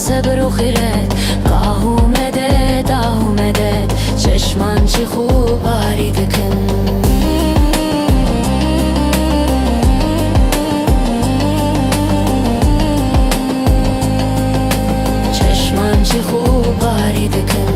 صبر و خیرت. آه اومده چشمان چی خوب آری دکن. چشمان چی خوب آری دکن.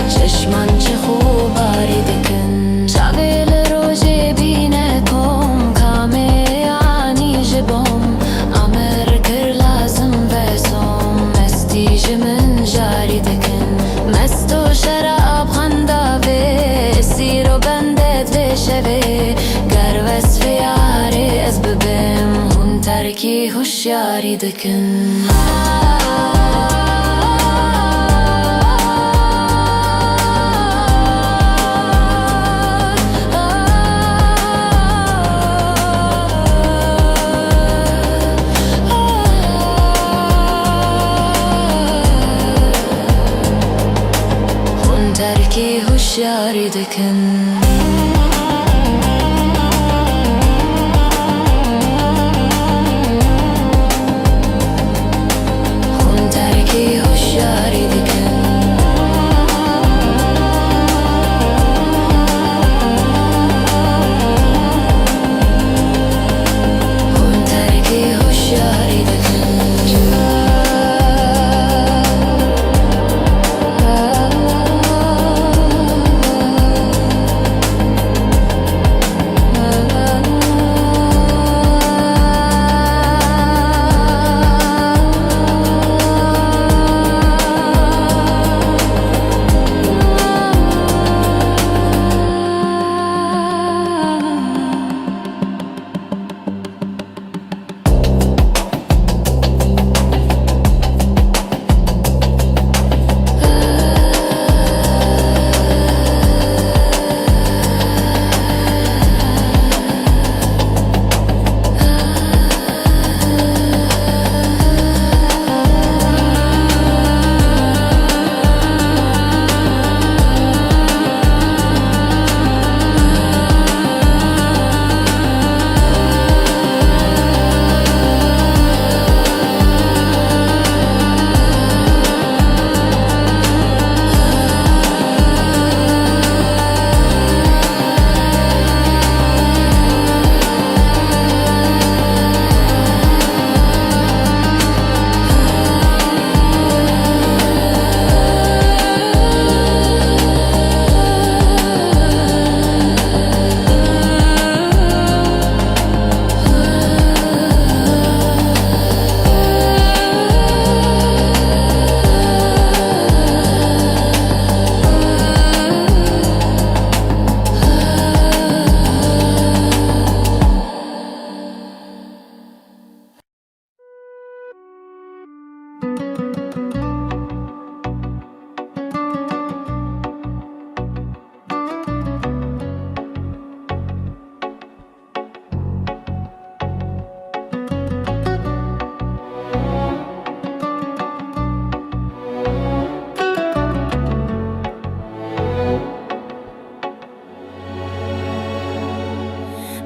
چشمان چی خوب آری دکن. شاویل روزی بینه کم کامه یعنی جبم. امر کر لازم بسم مستی جمن جاری دکن. مست و شراب خنداوه سیر و بندت بشوه. گر وصف یاری از ببم هون ترکی هوشیاری دکن. ترکی هوشیاری دکن. خون ترکی هوشیاری دکن. خون ترکی هوشیاری دکن.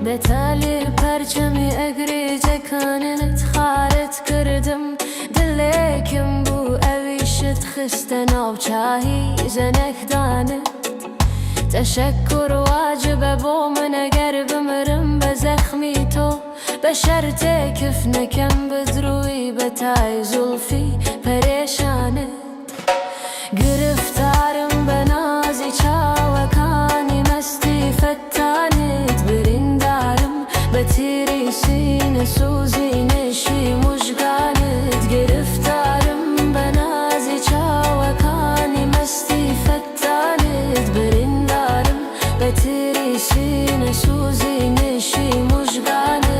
بتالی پرچمی اگری جکانت خارت کردم. دلکم بو اویشت خسته ناوچاهی زنک دانت. تشکر واجب بو من اگر بمرم بزخمی تو. بشرط کف نکم بدروی بتای زلفی پریشانت. گرفتارم بنازی چاوکانی مستی فتانت. بریندارم بتیری سینه سوزی نشی مشگانت. گرفتارم بنازی چاوکانی مستی فتانت. بریندارم بتیری سینه سوزی نشی مشگانت.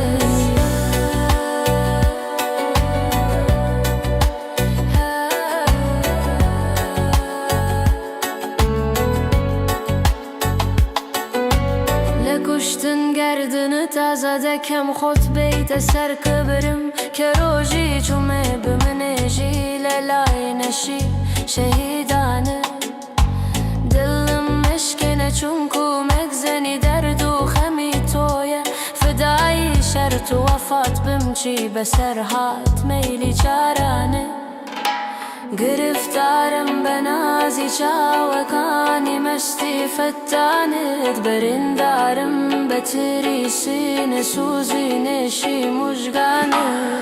لکشتن گردن تازه کم خود بیت سر کبرم. که روژی چومه بمنجی للای نشی شهیدانه. دلم مشکنه چون کو مگزنی درد و تو وفات بمچی بسر هات میلی چارانه گرفتارم بنازی چاوکانی مستی فتانت بریندارم بتری سینه سوزی نشی مجگانه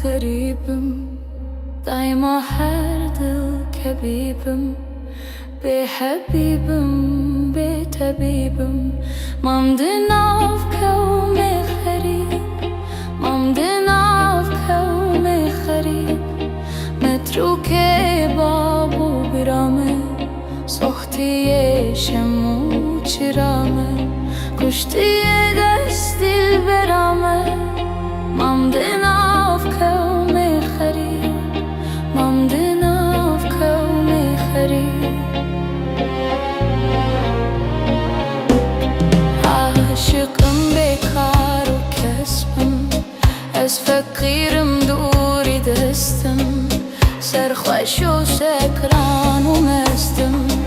غريبم دايما هردل كبيبم بحبيبم بتبيبم ممدنا في كوم خريب ممدنا في كوم خريب متروك بابو برامه سختي شمو چرامه کشتی دست دل برامه ممدنا في كوم خريب ممدنا في كوم خريب عاشقم بكار و کسبم از فقیرم دوری دستم سرخوش و سکران و مستم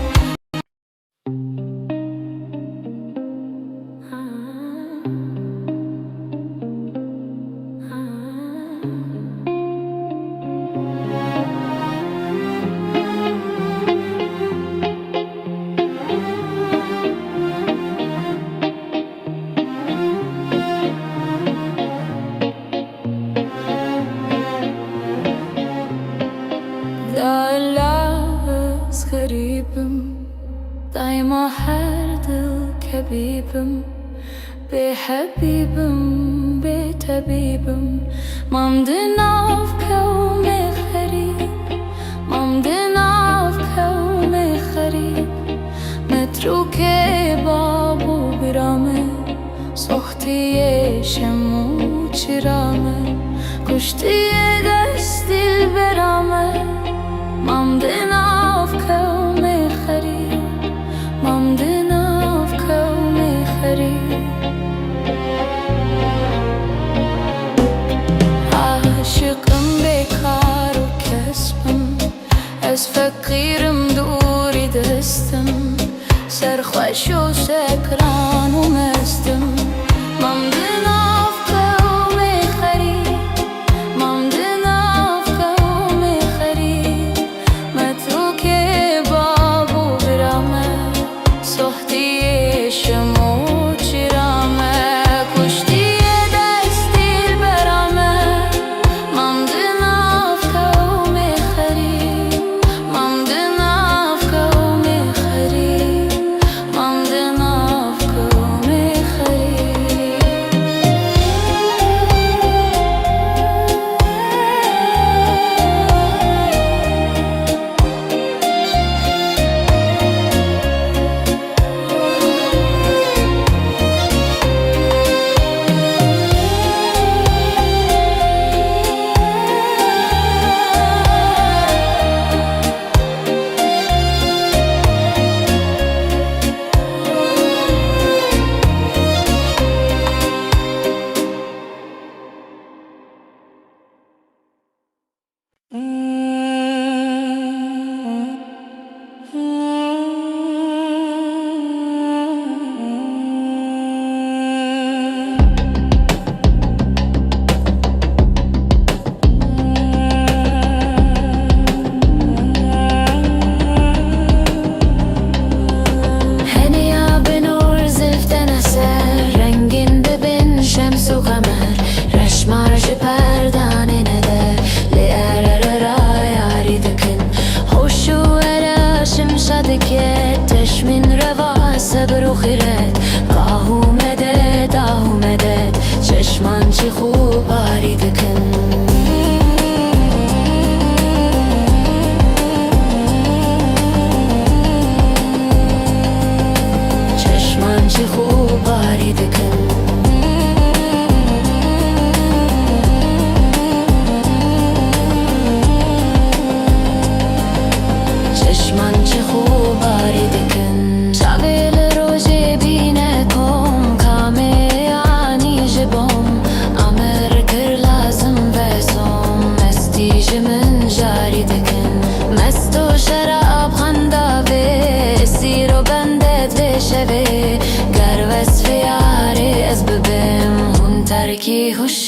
غريبم دايما هردل كبيبم بحبيبم بتبيبم ممدنا في كوم خريب ممدنا في كوم خريب متروك بابو برامه سختي شمو چرامه کشتی دست دل برامه ممدنا في كوم خريب ممدنا في كوم خريب عاشقم بكار و کسبم از فقیرم دوری دستم سرخوش و سکران و مستم ممدنا في كوم خريب ممدنا في كوم خريب متروك بابو برامه سختي شمو چرامه کشتی دست دل برامه ممدنا في كوم خريب ممدنا في كوم خريب ممدنا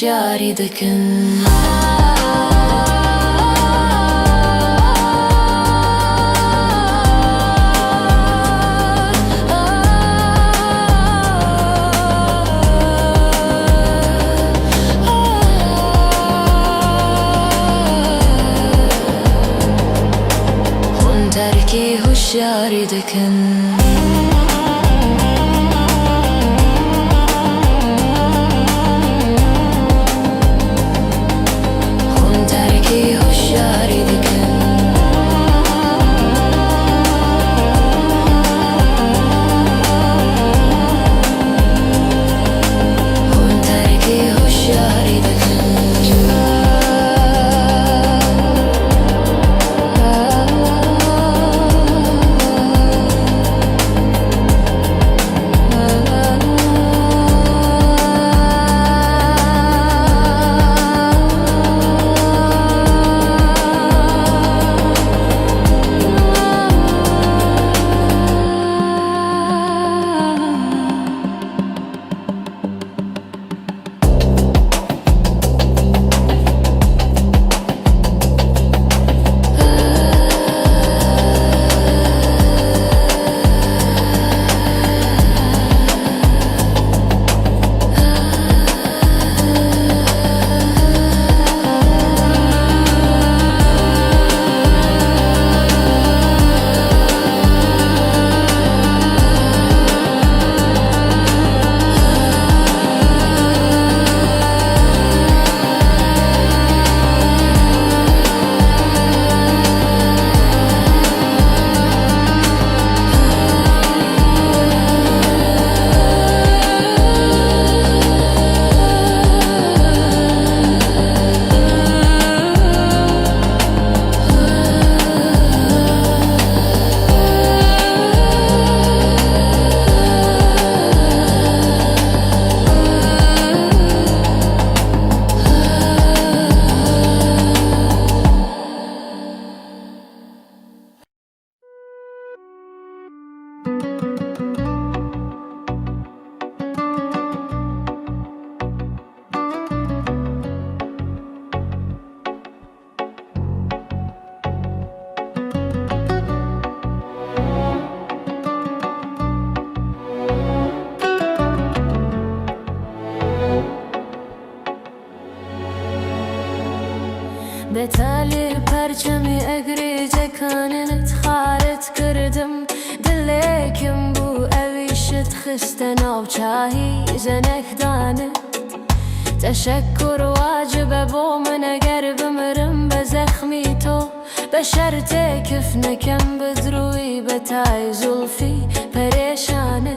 هوشیاری دکن. هون ترکی هوشیاری دکن. بتالی پرچمی اگری جکانت خارت کردم دلکم بو اویشت خستن آب چاهی زنک دانه تشکر واجبه بو من اگر بمرم بزخمی تو بشرط کف نکم بدروی بتای زلفی پریشانه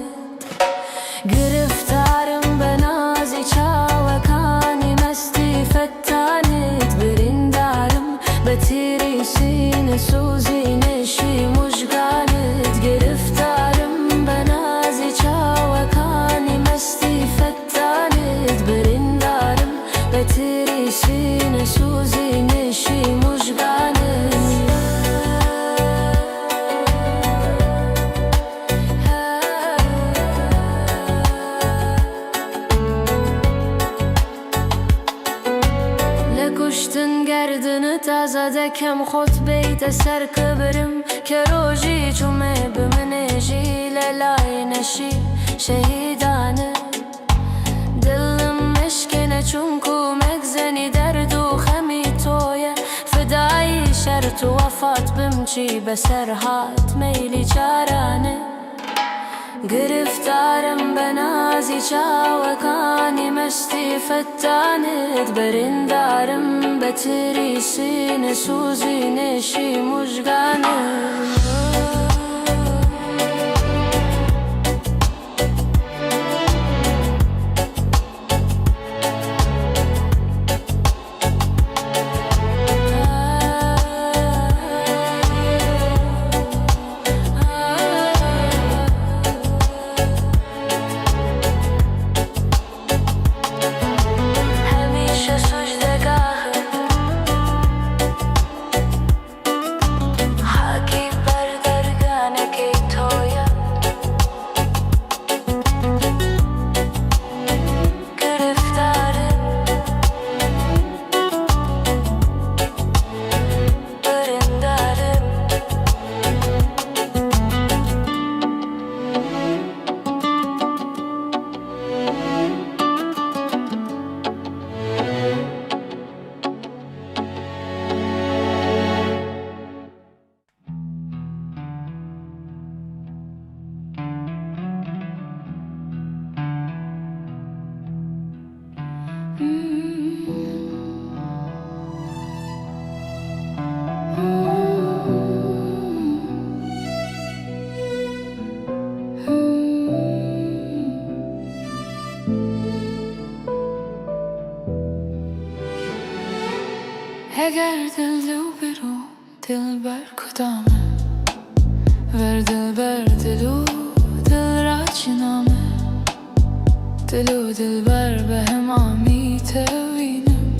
گرفتارم بنازی چاوکانی مستی فتانت بریندارم بتیری سینه سوزی نشی مشگانت گرفتارم بنازی چاوکانی مستی فتانت بریندارم بتیری سینه سوزی نشی مشگانت لکشتن گردن تازه دکم خود بیت سر کبرم که روژی چومه بمنجی للای نشی شهیدانه دلم مشکنه چونکو مگزنی درد و خمی تویه فدایی شرط و وفات بمچی بسرهات میلی چارانه گرفتارم بنازی چاوکانی مستی فتانت بریندارم بتری سینه سوزی نشی مشگانه حاکی بر درگاه اگر دل برو دل بر کدامه ور دل بر دلو دل را چنامه دلو دل بر به هم آمیته وینم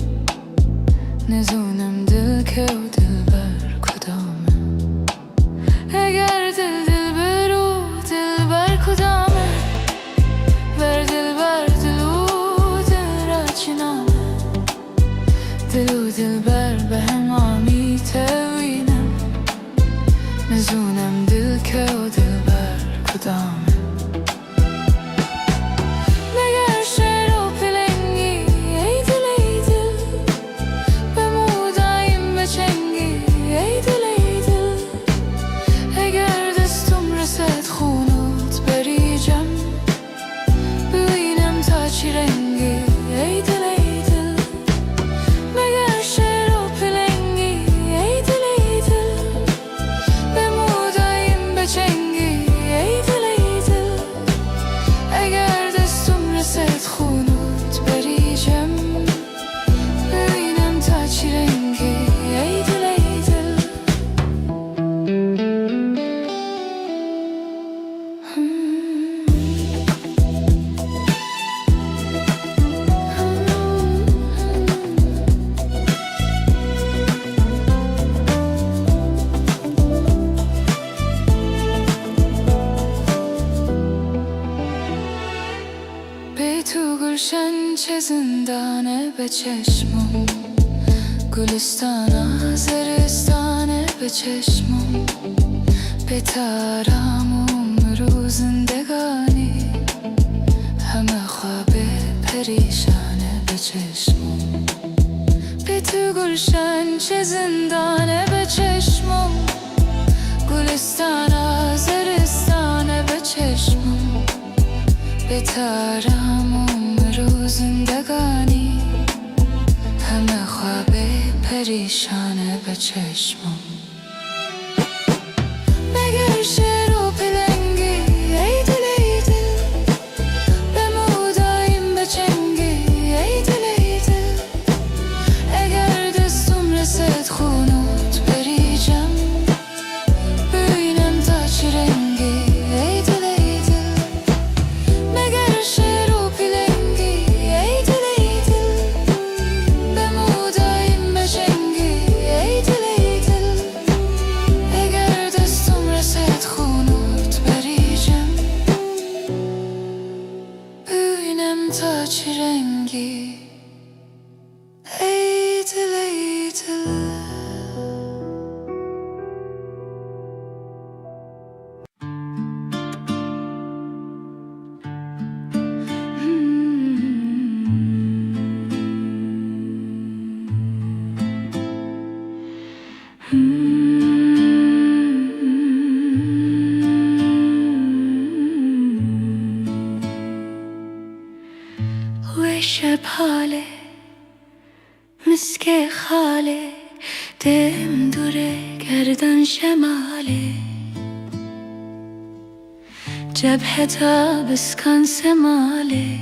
نزونم دل که و دل بر کدامه اگر دل برو دل بر کدامه ور دل بر دلو دل را چنامه دلو دل بر به هم آمیته وینم نزونم دل که و دل بر کدامه مگر شعر و پلنگی ای دل ای دل به مودایم بچنگی ای دل ای دل اگر دستم رسد خونوت بریجم ببینم تا چی رنگی ای دل ای دل مگر شعر و پلنگی ای دل ای دل به مودایم بچنگی ای دل ای دل اگر دستم رسد خونوت بریجم ببینم تا چی رنگی ای دل ای دل به تو گلشن چه زندانه به چشمم گلستان زرستانه به چشمم به ترام رو زندگانی همه خواب پریشانه به چشمم به تو گلشن چه زندانه به چشمم گلستان زرستانه به چشمم به ترام رو زندگانی همه خواب پریشانه به چشمم مگر شعر و پلنگی ای دل ای دل به مودایم بچنگی ای دل ای دل اگر دستم رسد خونوت بریجم ببینم تا چی رنگی ای دل ای دل مگر شعر و پلنگی ای دل ای دل به مودایم بچنگی ای دل ای دل اگر دستم رسد خونوت بریجم ببینم تا چی رنگی ای دل ای دل و شب حاله مسک خاله دم دوره گردن شماله جبهه تا بسکن سماله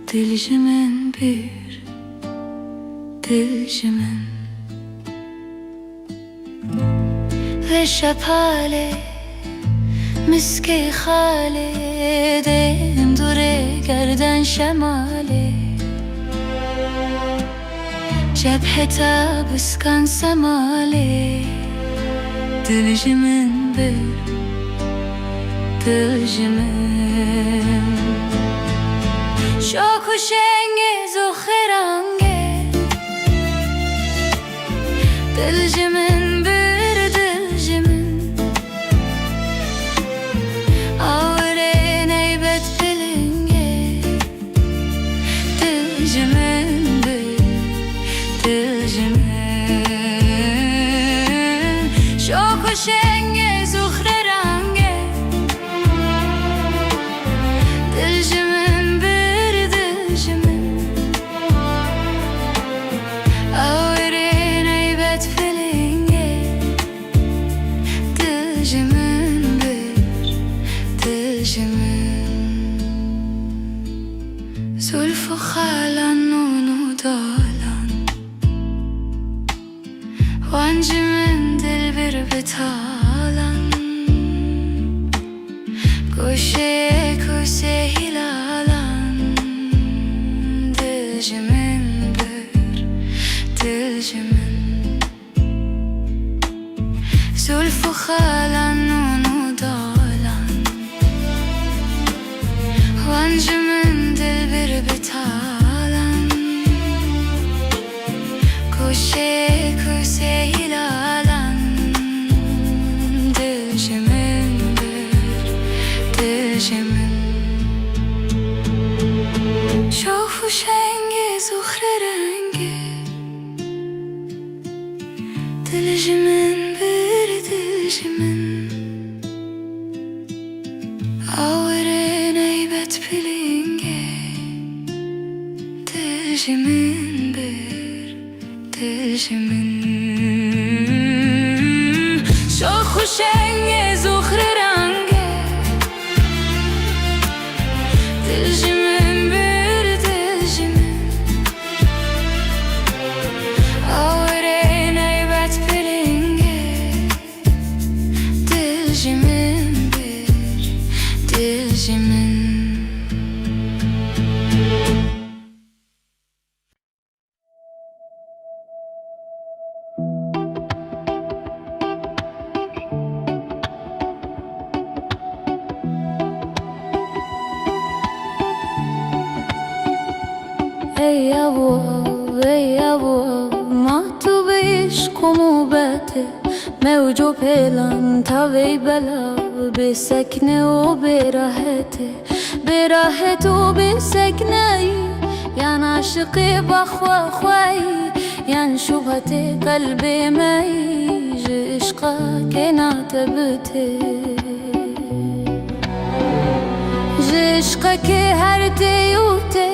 دل جمن بیر دل جمن و شب حاله مسک خاله دم دوره گردن شماله جبهه تا بسکن سماله دل جمن بر دل جمن شاک و شنگ زخرانگه دل جمن بر دل جمن آوره نیبت پلنگه دل جمن بر دل جمن شاک و شنگ زخرانگه دل جمن بر دل جمن آوره نیبت پلنگه دل جمن بر دل جمن زلف و خالان نون و دالان وانجمن دل بر betalan Koşe koşe hilalan Dilcimin bir dilcimin Zülfü halan onu dalan Vancımın dil bir betalan Koşe koşe hilalan Dilcimin bir dilcimin Çok hoş rengi zuhre rengi Dilcimin bir dilcimin Ağırın eybet pilinge Dilcimin bir dilcimin Çok hoş rengi zuhre rengi Dilcimin bir dilcimin Ağırın eybet pilinge Dilcimin bir dilcimin ای ابو محتوب عشق و موبته موج و پلان تاوی بلا به سکنه و به راحت و به سکنه یان عاشق بخوا خوایی یان شبهت قلب می عشقا که ناتبته عشقا که هر دیوته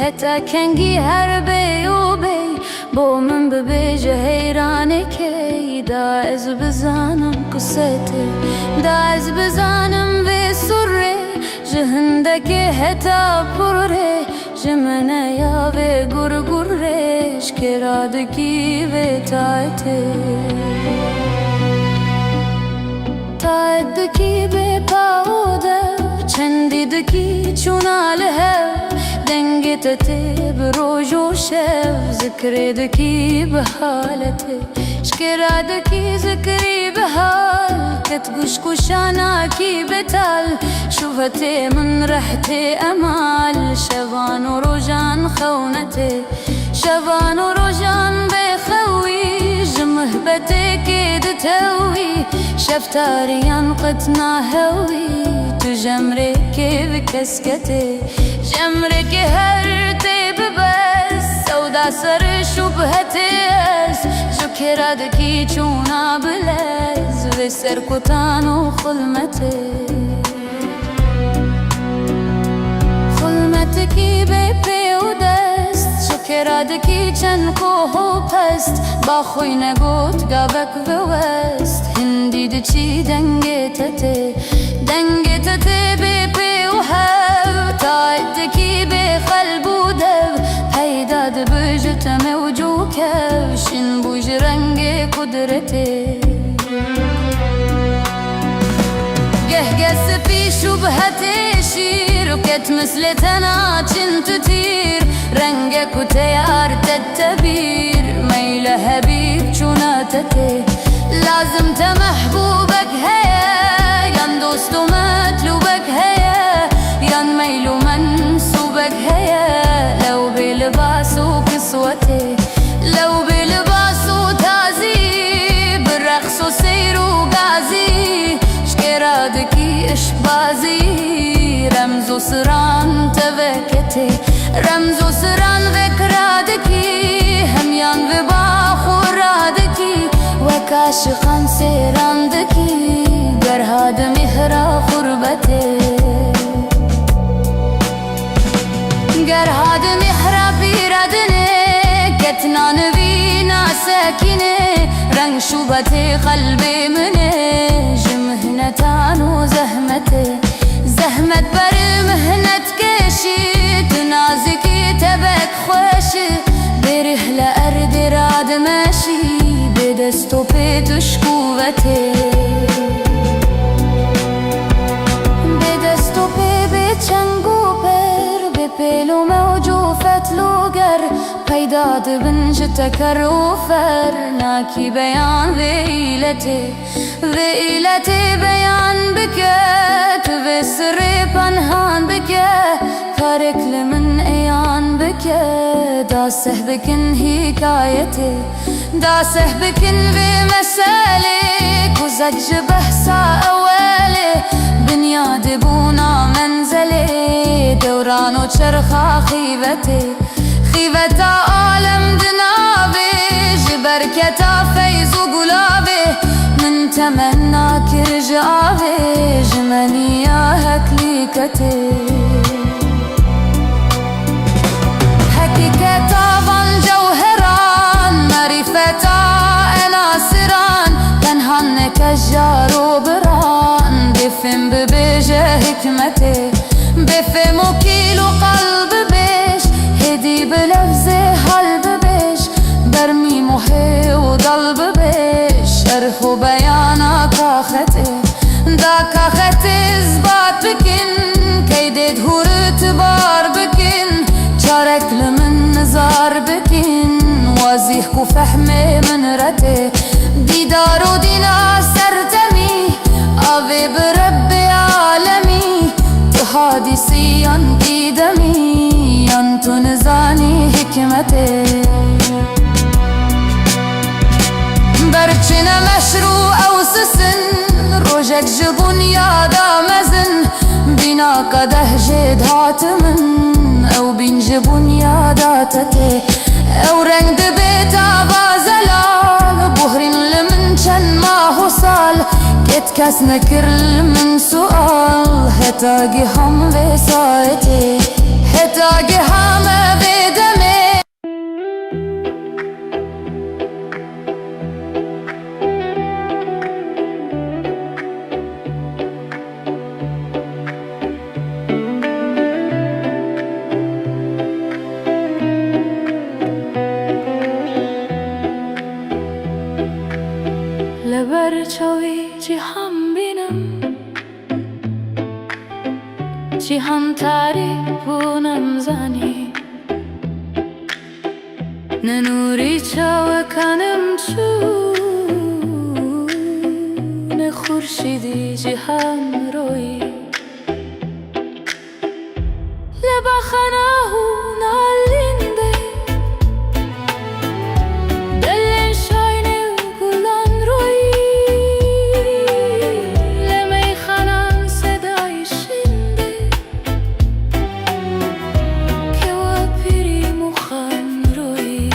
حتی کنگی هر بیو بی با من ببیجه حیرانه که دا از بزانم قصته دا از بزانم به سره جهنده که حتی پره جمنه یا به گرگرش که رادگی به تایدگی به پاوده چندیدگی چوناله دنگتته بروج و شب ذکردکی به حالته شکرادکی ذکری به حال کتگوش کشاناکی بتال شوفته من رحت امال شبان و روجان خونته شبان و روجان بخوی جمهبته که دتوی شفتاریان قد ناهوی تو جمره که بکسکته جمره که هر تیب بس سودا سر شبهته است جو کرادکی چونا بلز و سرکتان و خلمتکی به پیودست جو کرادکی چند کوه و پست با خوی نگوت گابک و وست هندی دچی دنگتته به پیو هف تایدکی به قلب و دو پیداد بجت موجو کفشن بوج رنگ قدرته گهگس پی شبهت شیر و کت مثل تناچن تطیر رنگ کتیار تتبیر میل حبیب چوناتته لازم تمحبوبك هيا يان دوست ومطلوبك هيا يان ميل ومنسوبك هيا لو بلباس وكسوته لو بلباس وتازي بالرقص وسير وقازي شكرادكي اشبازي رمز وسران تبكتي رمز وسران ذكرادكي هميان بباخ ورادكي وكاشقان سيراندكي قرهاد مهرا خربته قرهاد مهرا بيردنه كتنا نبينا ساكنه رنگ شوبته قلبي منه جمهنتان وزهمته زحمت بر مهنت كشي تنازكي تبك خوشي بره لأرض راد ماشي دست و به دوش قوته، به دست و به چنگ و پر، به پیل و موج و فتل و گر، پیدا دبن جتکر و فر، ناکی بیان ویلت بیان بکت، و سر پنهان بکت، کارک لمن ایان بکت، داسه بکن حکایته، داسه بکن به مسئله، کزج بحثا اوله، بنیاد بونا منزله، دوران و چرخا خیوتا عالم دنابه، جبرکتا فیض و گلابه، من تمنا کرج آبه، جمنیا هکلیکته، حقیقتا van جوهران، معرفتا اناسران، پنهان کجار و بران، بفهم ببیجه حکمته، بفهم و کیل و قلب بیش، هدی بلفظ حل ببیش، برمی محی و دل ببیش، شرح و بیانا کاخته، دا کاخت اثبات بکن، کیدید هور اتبار بکن، چارک لمن نظار بکن، واضح کو فهم من رته، دیدار و دینا سرتمی، آوه برب عالمی، تو حادثی انگی دمی، انتو نزانی حکمته، برچن مشروع او سسن، روجک جبون یادا مزن، بینا قده جد هاتمن، او بین جبون یادا تته، او رنگ بیتا بازلال، بحرین لمن چن ماه و سال، کت کس نکر لمن سؤال، هتاگی هم وسایته، هتاگی هم بدمه. لبر چاوی جهان بینم، جهان تعریف و نمزانی، ننوری چاو کنم چون خورشیدی جهان روی، لبا خناه نالینده، دلن شاینه و گلان روی، لمی خنان صدای شنده، که و پیری مخان روی،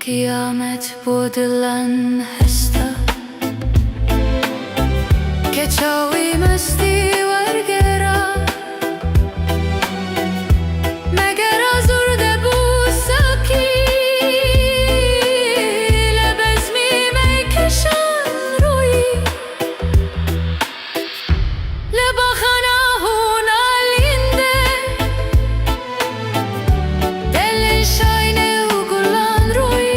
قیامت بودلن هستا، که چاوی مستی ورگرا، مگر آزرده بود ساکی، لبزمی میکشن روی، لبا خناهون آلینده، دلن شاینه و گلان روی،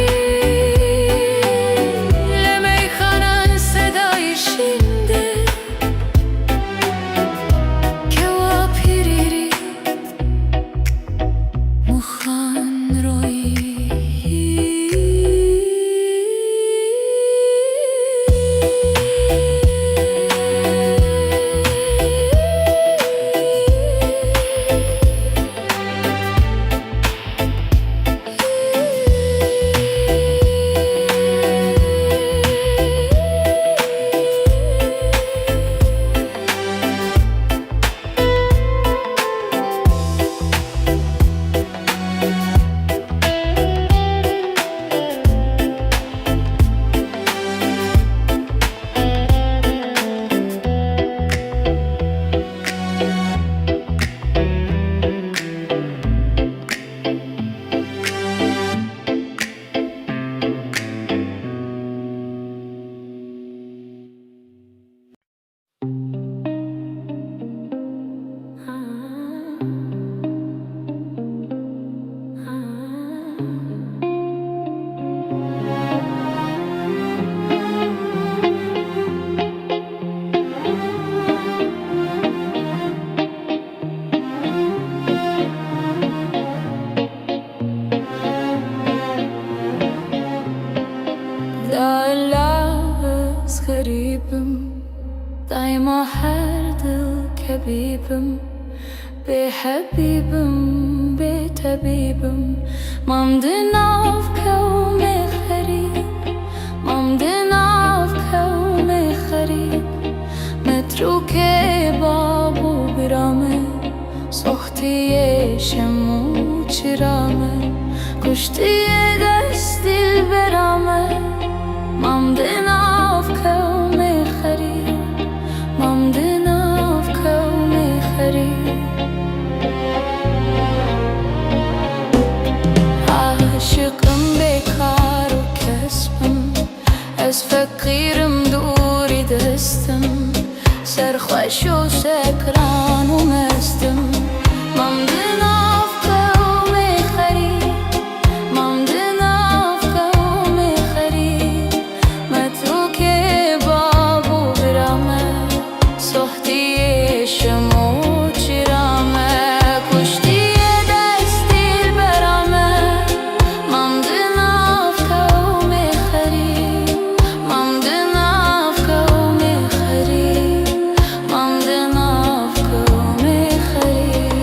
حبيبم بحبيبم بتبيبم ممدنا في كوم خريب ممدنا في كوم خريب متروك بابو برامه سختي شمو چرامه کشتی دست دل برامه ممدنا في كوم خريب ممدنا في كوم خريب عاشقم بکار و کسبم از فقیرم دوری دستم سرخوش و سکران و مستم ممدنا في كوم خريب ممدنا في كوم خريب متروك بابو برامه سختي شمو چرامه کشتی دست دل برامه ممدنا في كوم خريب ممدنا في كوم خريب ممدنا في كوم خريب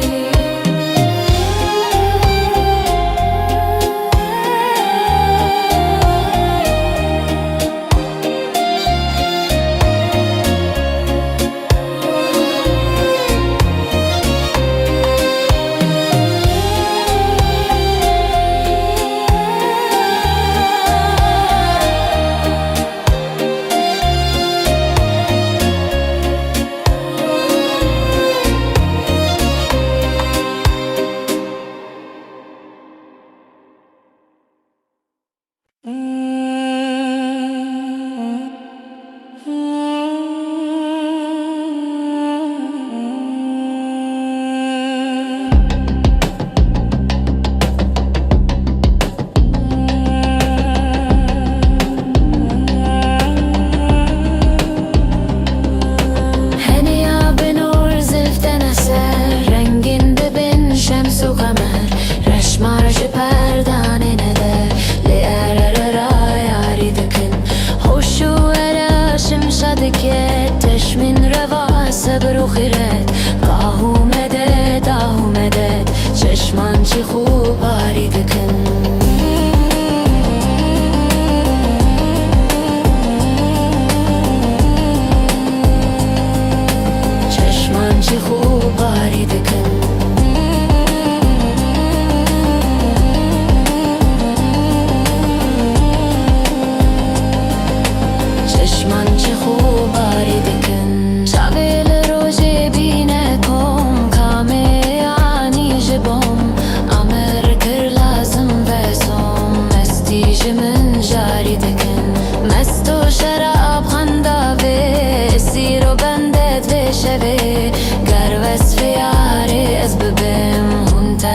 صبر و خیرت آهو مدد چشمان چی خوب آری دکن چشمان چی خوب آری دکن چشمان چی خوب آری دکن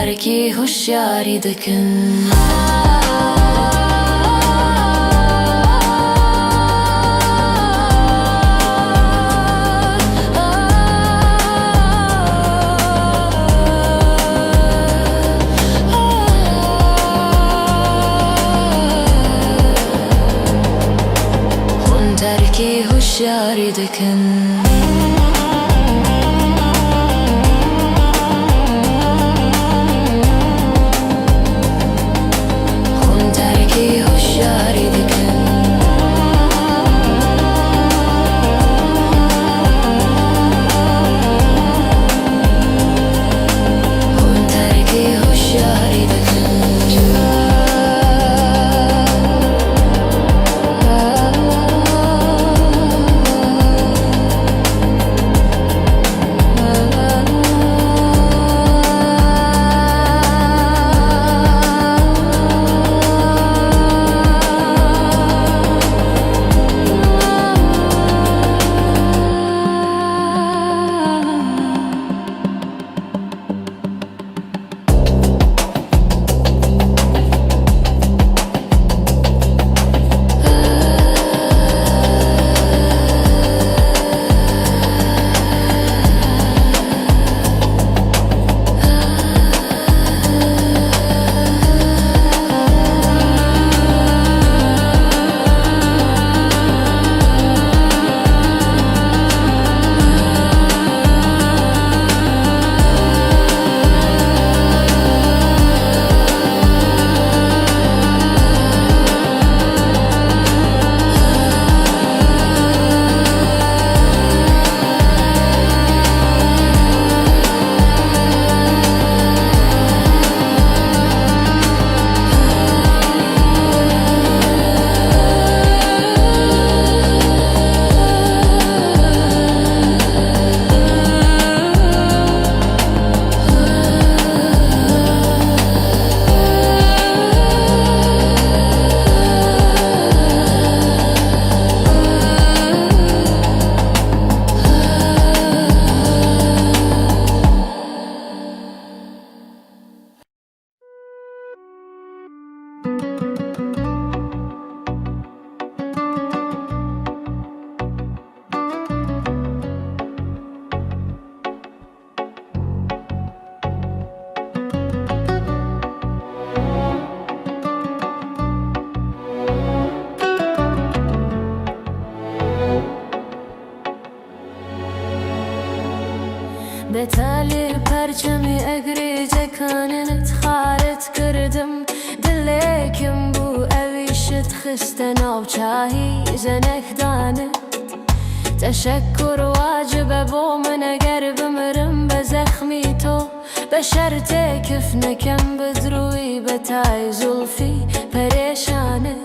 ترکی هوشیاری دکن ترکی هوشیاری دکن لتالي پرچمی اگری جکانت خارت کردم دلکم بو اویشت خسته ناوچاهی زنک دانت تشکر واجبه با من اگر بمرم به زخمی تو به شرط کف نکم بدروی به تای زلفی پریشانت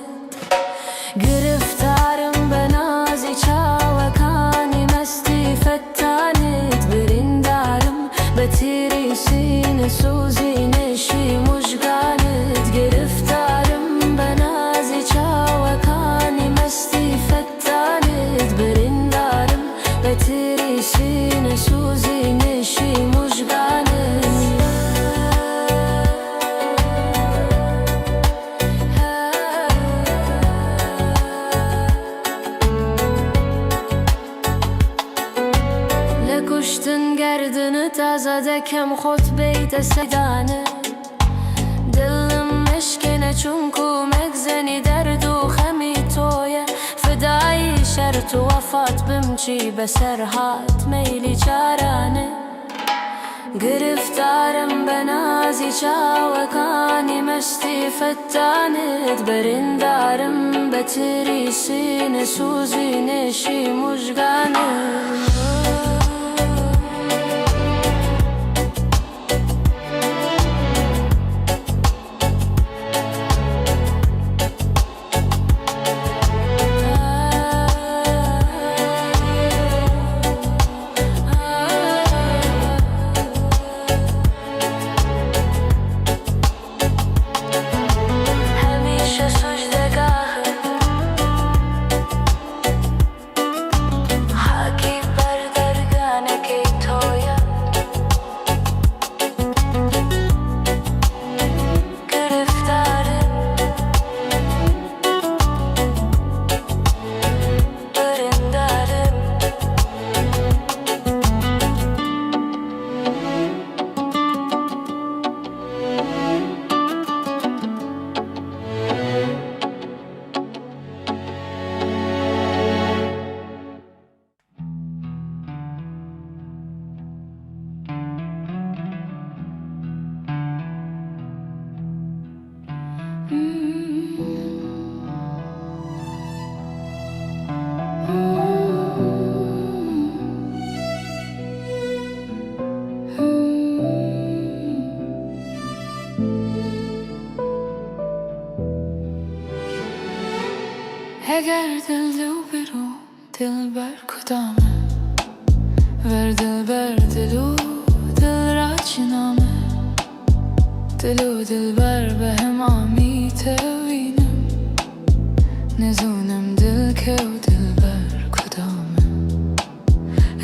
گرفتارم به نازی چاوکانی مستی فتانت بریندارم به تیری سینه سوزی نشی مژگانت گرفتارم به نازی چاوکانی مستی فتانت بریندارم به تیری سینه سوزی نشی مژگانت لکشتن گردنت آزاده کم خود بیت سیدانه دلم مشکنه چون کومک زنی درد و خمی تویه فدای شرط و وفات بمچی به سرهات میلی چارانه گرفتارم به نازی چاوکانی مستی فتانت بریندارم به تیری سینه سوزی نشی مژگانت اگر دل دو برو دل بر کدامه ور دل بر دلو دل را چنامه دلو دل بر به هم آمی توینم نزونم دل که و دل بر کدامه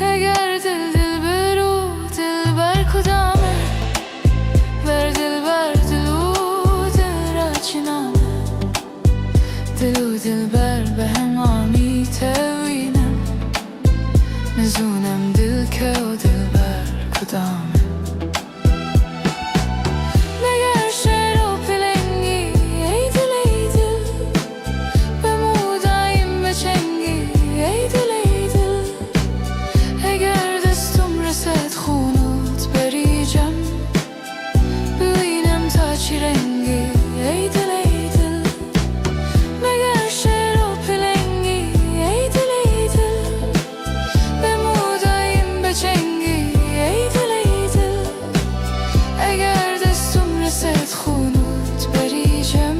اگر دل دل برو دل بر کدامه ور دل بر دلو دل را چنامه دلو دل بر به هم آمی توینم نزونم دل که و دل بر کدامه مگر شعر و پلنگی ای دل ای دل بمودایم بچنگی ای دل ای دل اگر دستم رسد خونت بریجم ببینم تا چی رنگی ای دل ای دل مگر شعر و پلنگی ای دل ای دل بمودایم بچنگی ای دل ای دل اگر دستم رسد خونت بریجم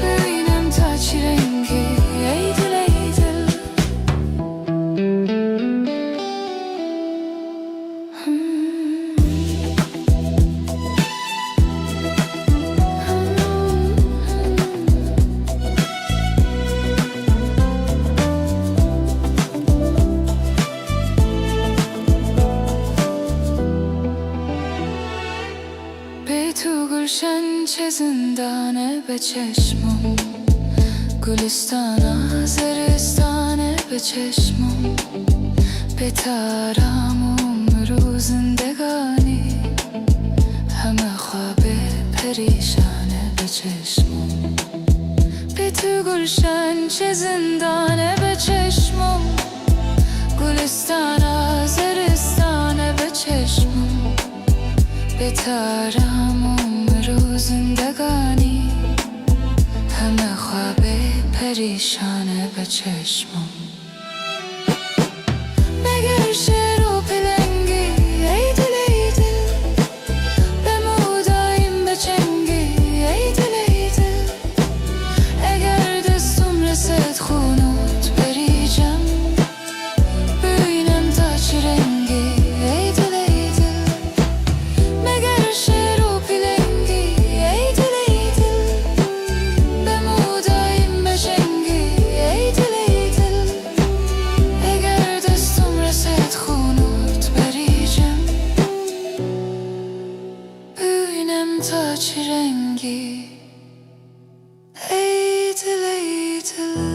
ببینم تا چی رنگی ای دل ای دل به تو گلشن چه زندانه به چشمم گلستان زرستانه به چشمم به تارم رو زندگانی همه خواب پریشانه به چشمم به تو گلشن چه زندانه به چشمم گلستان زرستانه به چشمم بهتر همون روز زندگانی همه خواب پریشانه به چشمم مگر شعر و پلنگی ای دل ای دل به مودایم بچنگی ای دل ای دل اگر دستم رسد خونت بریجم ببینم تا چه رنگی ای دل ای دل مگر شعر و پلنگی ای دل ای دل به مودایم بچنگی ای دل ای دل اگر دستم رسد خونت بریجم ببینم تا چه رنگی ای دل ای دل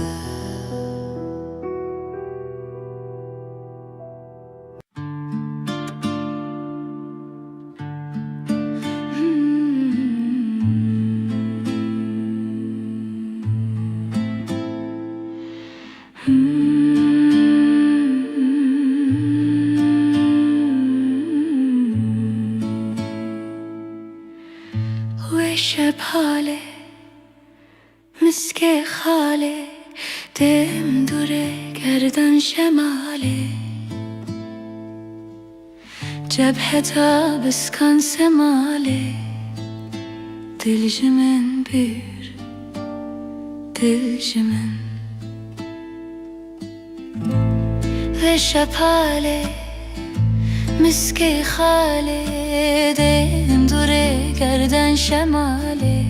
و شب حاله مسک خاله دم دوره گردن شماله جبهه تا بسکن سماله دل جمن بیر دل جمن و شب حاله مسک خاله دم دوره گردن شماله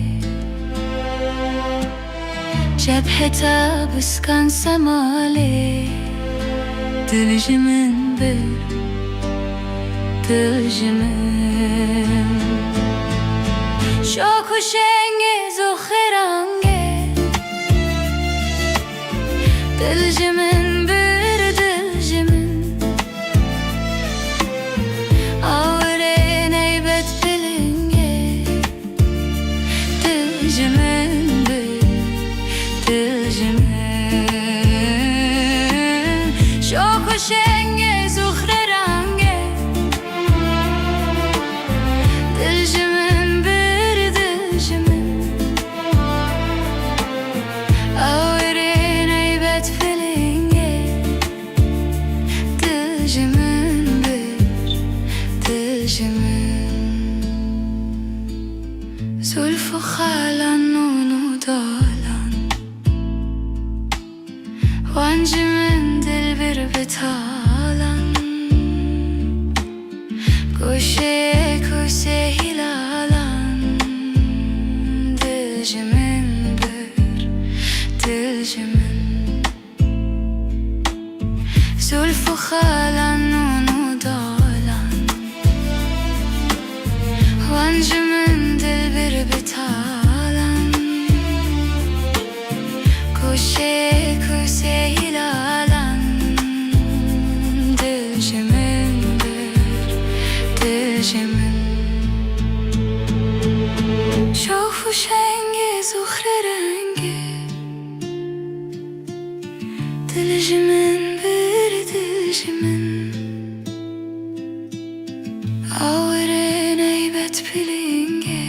جبهه تا بسکن سماله دل جمن بر دل جمن شاک و شنگز و خرنگه دل جمن بر دل جمن آوره نیبت پلنگه دل جمن بر دل جمن شاک و شنگز و خرنگه دل جمن بر دل جمن آوره نیبت پلنگه دل جمن بر دل جمن زلف و خالن نون و دالن وانج من دل بر بتالن گوشه کوسه هلالن دل جمن بر دل جمن زلف و خالن نون و دالن وانج من دل بر بتالن گوشه کوسه هلالن دل جمن بر دل جمن شاف و شنگز و خرنگه دل جمن بر دل جمن آوره نیبت پلنگه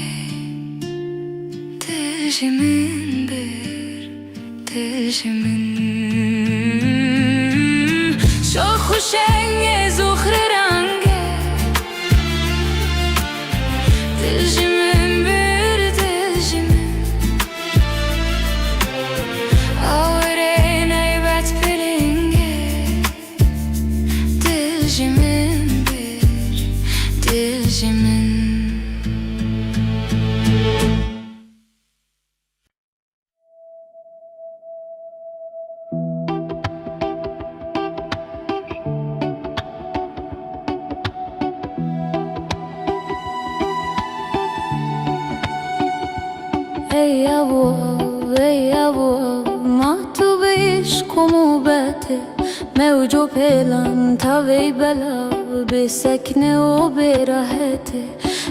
دل جمن بر دل جمن شاخ و شنگز و خرنگه دل جمن بر دل جمن آوره نیبت پلنگه دل جمن بر دل جمن ای ابو ما تو عشق و موبته موج و پیلان تا وی بلا بسکنه و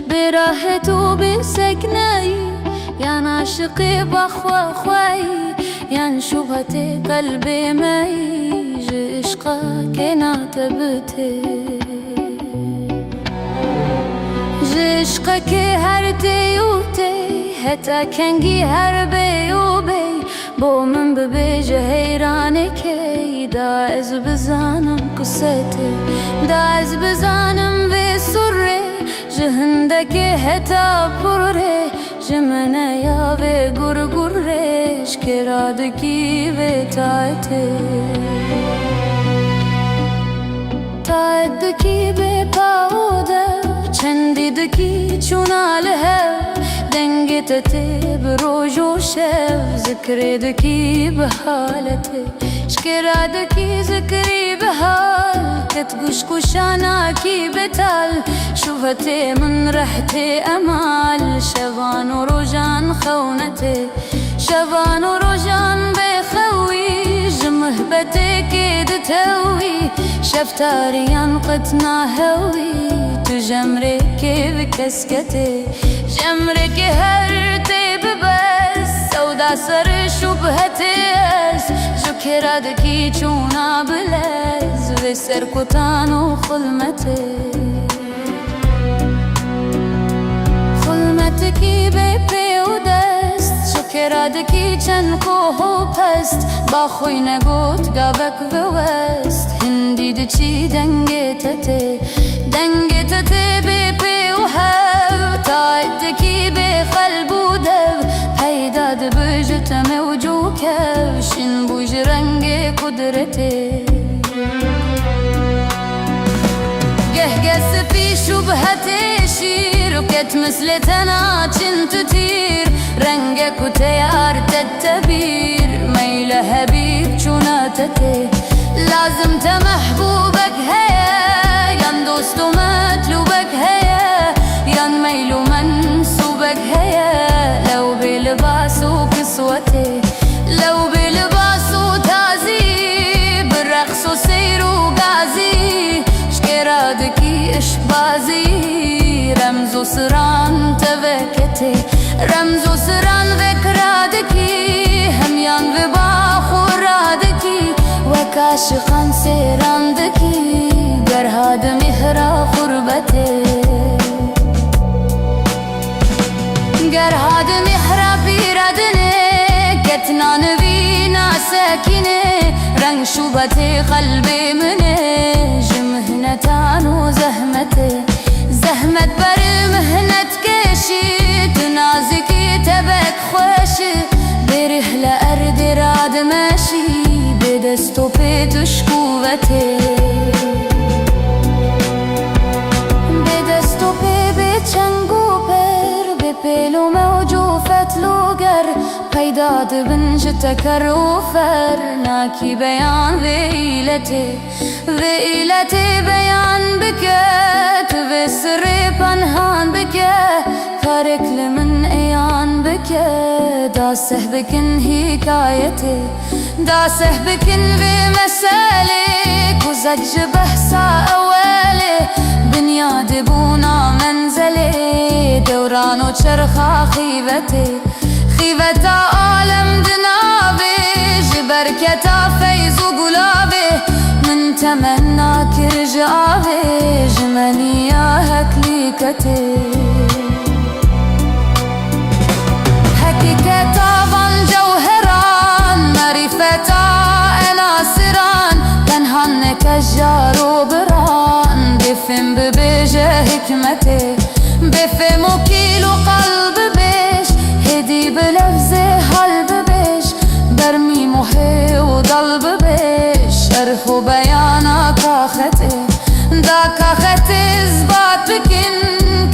براحت و بسکنه یان عاشقی بخوا خوایی یان شبهت قلب می عشقا که ناتبته عشقك هر دیوتی هتا کنگی هر بیوبی بو من ببیجه حیرانه کی دا از بزانم کسته دا از بزانم و سره جهندك هتا پره جمنه یا و گر گرش کرادکی و تایته تایدکی به پاوده چندیدکی چوناله دنگتتی بروج و شب ذکردکی به حالته شکرادکی ذکری به حال کتگوش کشاناکی بتال شوفته من رحته امال شوان و روجان خونته شوان و روجان بخوي جمهبتي كيد توي شفتاريان قطنا هوي تجمرك بكسكتي جمرك هرتي ببس سودا سر شبهتي جكرادكي چونا بلز وسر كتانو خلمتي خلمتكي بيبي ودست شكرادكي چن کوه پست با خوی نگوت گابک و وست هندی دچی دنگتته بی و هف تایدکی به قلب و دو پیداد بجت موجو کفشین بوج رنگ قدرته قهقس في شبهتي شير وكت مثل تناچن تطير رنگك وتيار تتبير ميل هبيب چوناتتي لازم تمحبوبك هيا ين دوست ومطلوبك هيا ين ميل ومنسوبك هيا لو بلباس وكسوتي لو بلباس وتعذيب بالرقص وسير وقعزي شكرادكي اشبازي رمز وسران تبكتي رمز وسران ذكرادكي هميان وباخورادكي وكاشقان سيراندكي قرهاد مهرا خربتي قرهاد مهرا بيردني كتنا نبينا ساكنه رنگ شوبتي قلبي مني جمهنتان وزهمتي زهمت بر مهنت كشي تنازكي تبك خوشي برحلة أرض راد ماشي بدستو بيتش قوتي بدستو بيتشنگو پر بپیلو موجو فتلوگر پیداد بنج تکروفر ناکی بیان ویلتی بیان بکت و سر پنهان بکت کارک لمن ایان بکت داسه بکن حکایتی داسه بکن و مساله کزج بحثا اوله بنیاد بونا منزله دوران و چرخا خیوتا عالم دنابه جبرکتا فیض و گلابه من تمنا کرجابه جمنیا هکلیکته حقیقتا وان جوهران معرفتا اناسران پنهان کجار و بران بفهم ببیجه حکمته بفهم و کیل و قلب بیش هدی بلفظ حل ببیش برمی محی و دل ببیش شرح و بیانا کاخته دا کاخته اثبات بکن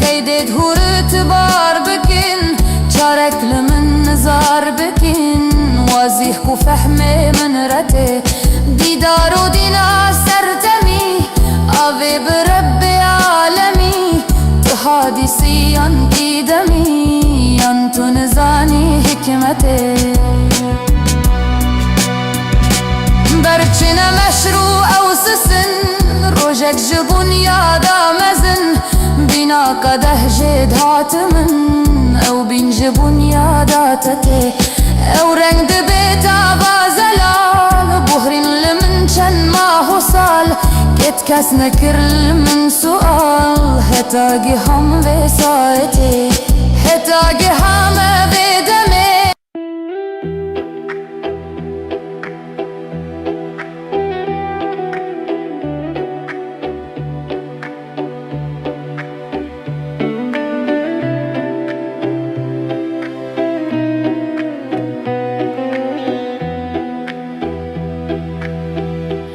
کیدید هور اتبار بکن چارک لمن نظار بکن واضح کو فهم من رته دیدار و دینا سرتمی آوه برب عالمی حادثی انکی دمی انتو نزانی حکمته برچن مشروع او سسن روجک جبون یادا مزن بینا قده جد هاتمن او بین جبون یادا تته او رنگ دبیتا بازلال بحرین لمن چن ماه و سال کس نکرل من سؤال هتاگی هم وسایتی هتاگی همه بدمه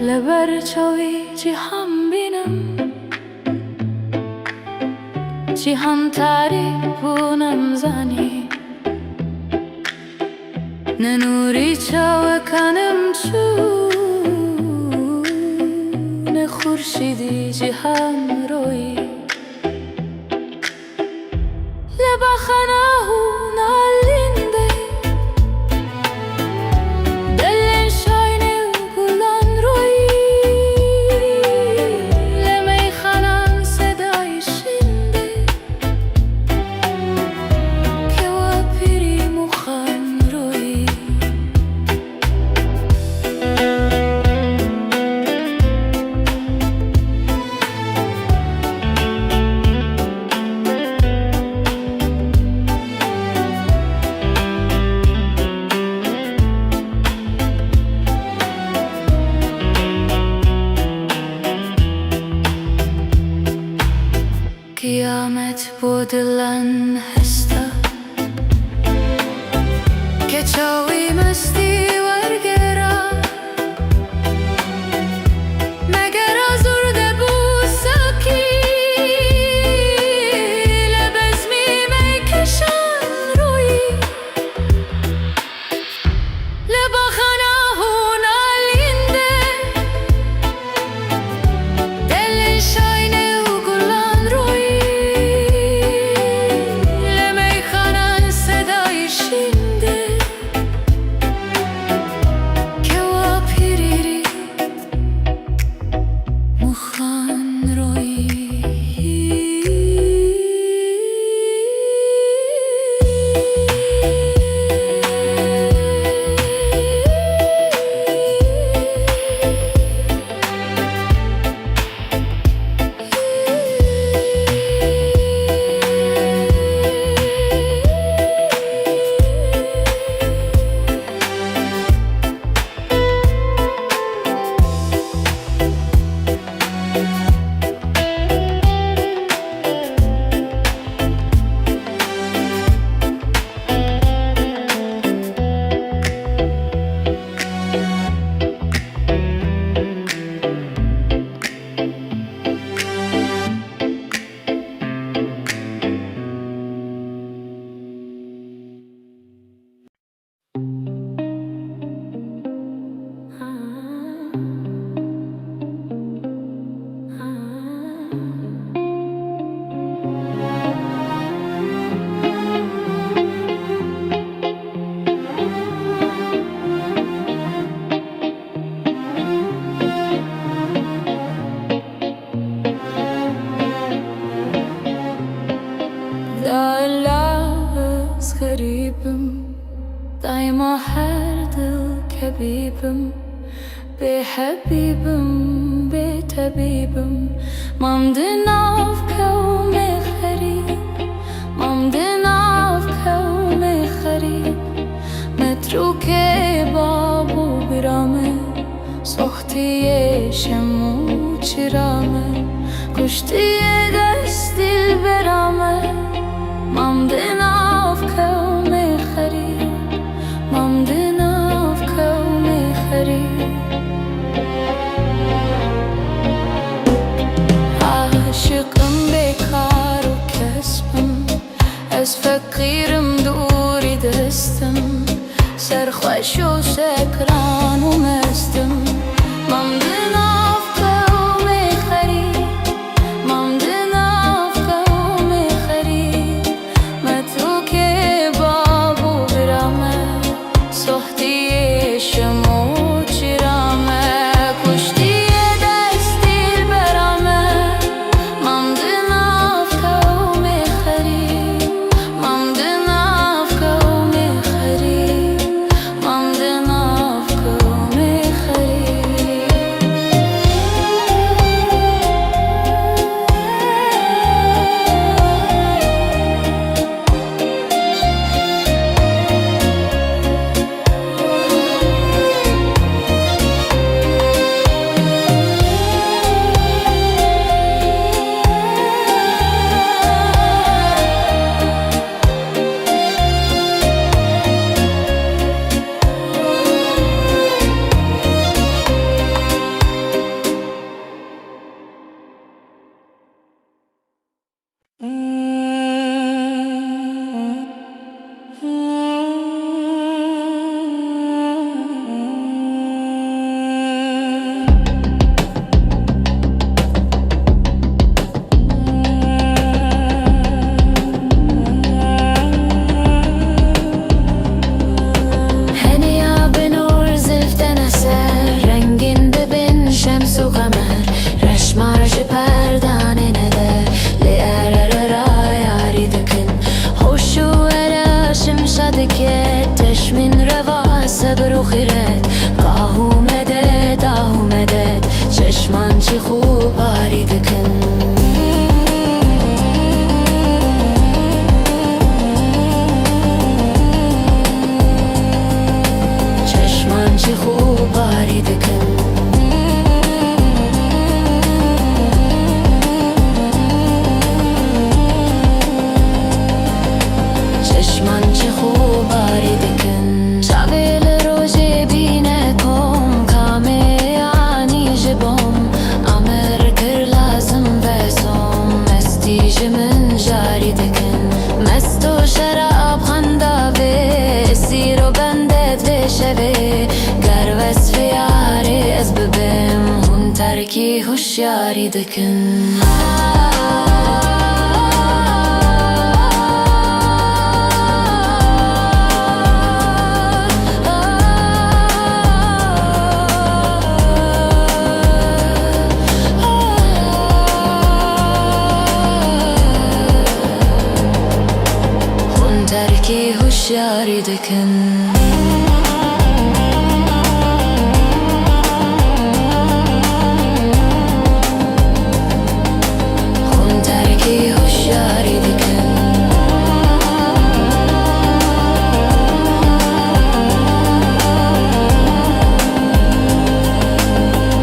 لبر چاوی جیهان بینم جیهان تعریف و نمزنی ننوری چاو کنم چون خورشیدی جیهان روی لبا خناه نالینده قیامت بودلن هستا که چاوی مستی ورگرا مگر آزرده بود ساکی لبزمی میکشن روی لبا خناهون آلینده دل شاینه و گلان روی دايما هر دل كبيبم بحبيبم بتبيبم ممدنا في كوم غريب ممدنا في كوم غريب متروك بابو برامه سختي شمو چرامه كشتي دست دل برامه ممدنا في كوم غريب ممدنا في كوم غريب عاشقم بكار و کسبم از فقیرم دوری دستم سرخوش و سکران و مستم ممدنا في كوم غريب ممدنا في كوم غريب متروك بابو برامه سختي شمو چرامه کشتی دستی برامه ممدنا في كوم غريب ممدنا في كوم غريب ممدنا من جاری دکن مست و شراب خندابه سیر و بندت بشوه گر وصف یاری از ببیم هون ترکی هوشیاری دکن ترکی هوشیاری دکن خون ترکی هوشیاری دکن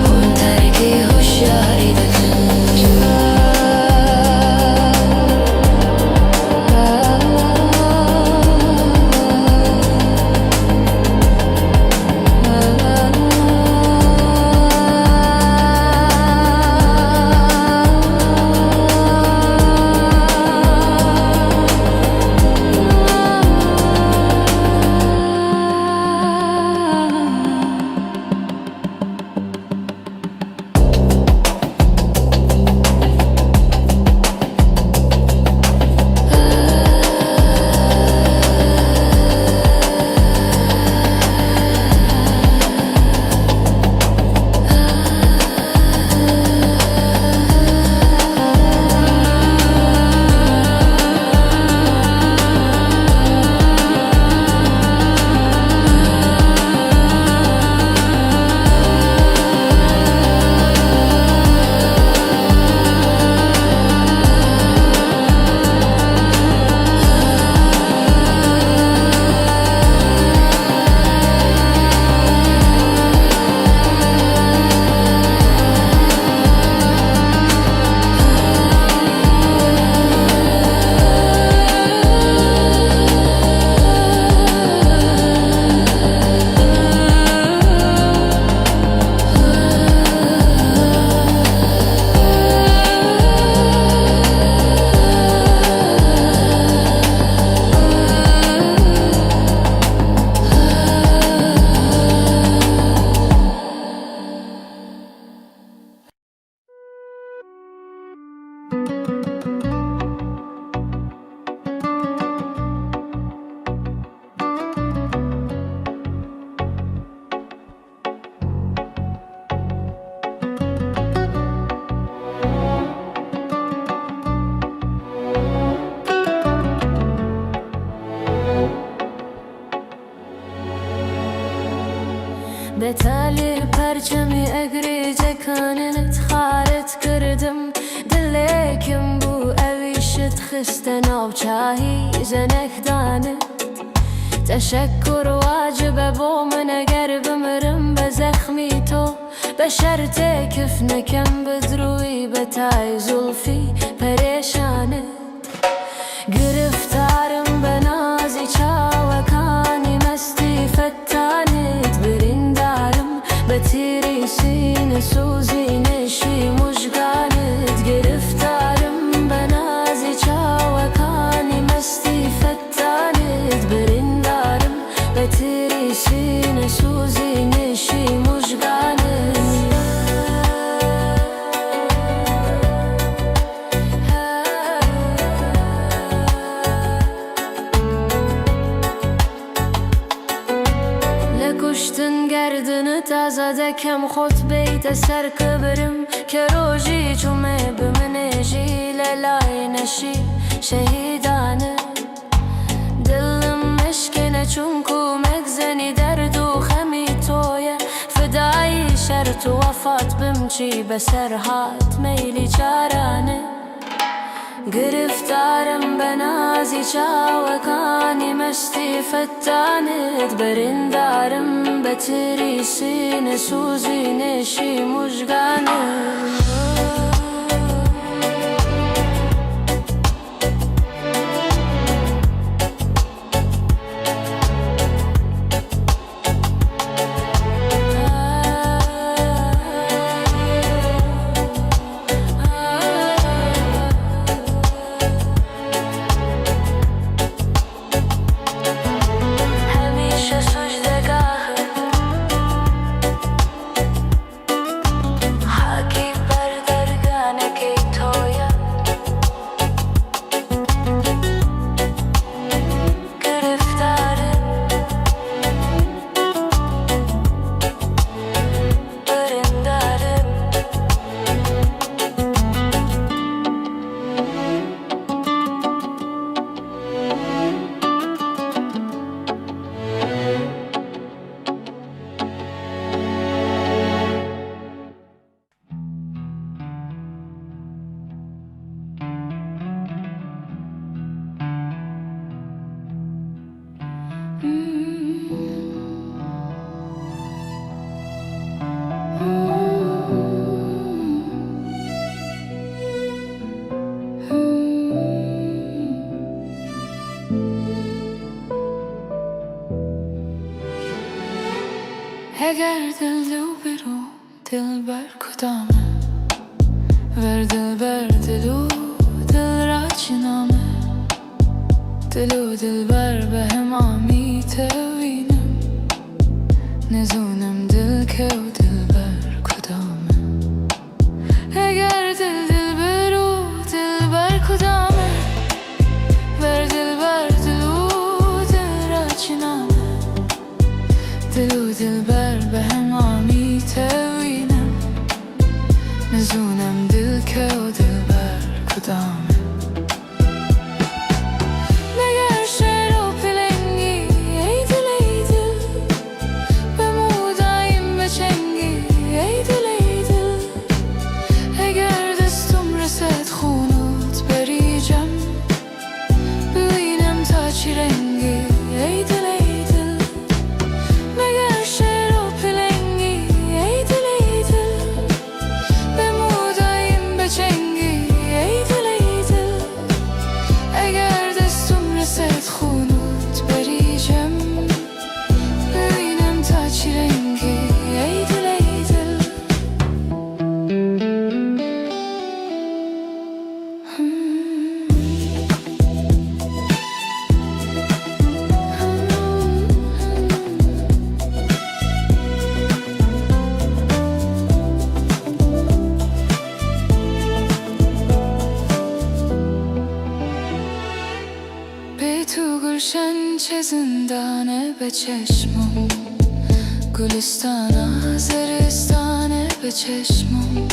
خون ترکی هوشیاری دکن بتالی پرچمی اگری جکانت خارت کردم دلکم بو اویشت خستن آب چاهی زنک دانت تشکر واجب بو من اگر بمرم بزخمی تو بشرط کف نکم بدروی بتای زلفی پریشانت گرفتارم بنازی چاوکانی مستی فتانت بریندارم بتیری سینه سوزی نشی مشگانت گرفتارم بنازی چاوکانی مستی فتانت بریندارم بتیری سینه سوزی نشی مشگانت کشتن گردن تازه دکم خود بیت سر کبرم که روژی چومه بمنجی للای نشی شهیدانه دلم مشکنه چون کومک زنی درد و خمی تویه فدایی شرط و وفات بمچی بسر هات میلی چارانه گرفتارم بنازی چاوکانی مستی فتانت بریندارم بتری سینه سوزی نشی مشگانت اگر دل رو برو دل بر کدامه ور دل بر دلو دل را چنامه دلو دل بر به هم آمیته وینم نزونم دل که و دل بر کدامه اگر دل برو دل بر کدامه ور دل بر دلو دل را چنامه دلو دل بر به هم آمیته وینم نزونم دل که و دل بر کدامه مگر شعر و پلنگی ای دل ای دل به مودایم بچنگی ای دل ای دل اگر دستم رسد خونوت بریجم ببینم تا چی رنگی ای دل ای دل مگر شعر و پلنگی ای دل ای دل به مودایم بچنگی ای دل ای دل اگر دستم رسد خونوت بریجم ببینم تا چی رنگی ای دل ای دل به تو گلشن چه زندانه به چشمم گلستان زرستانه به چشمم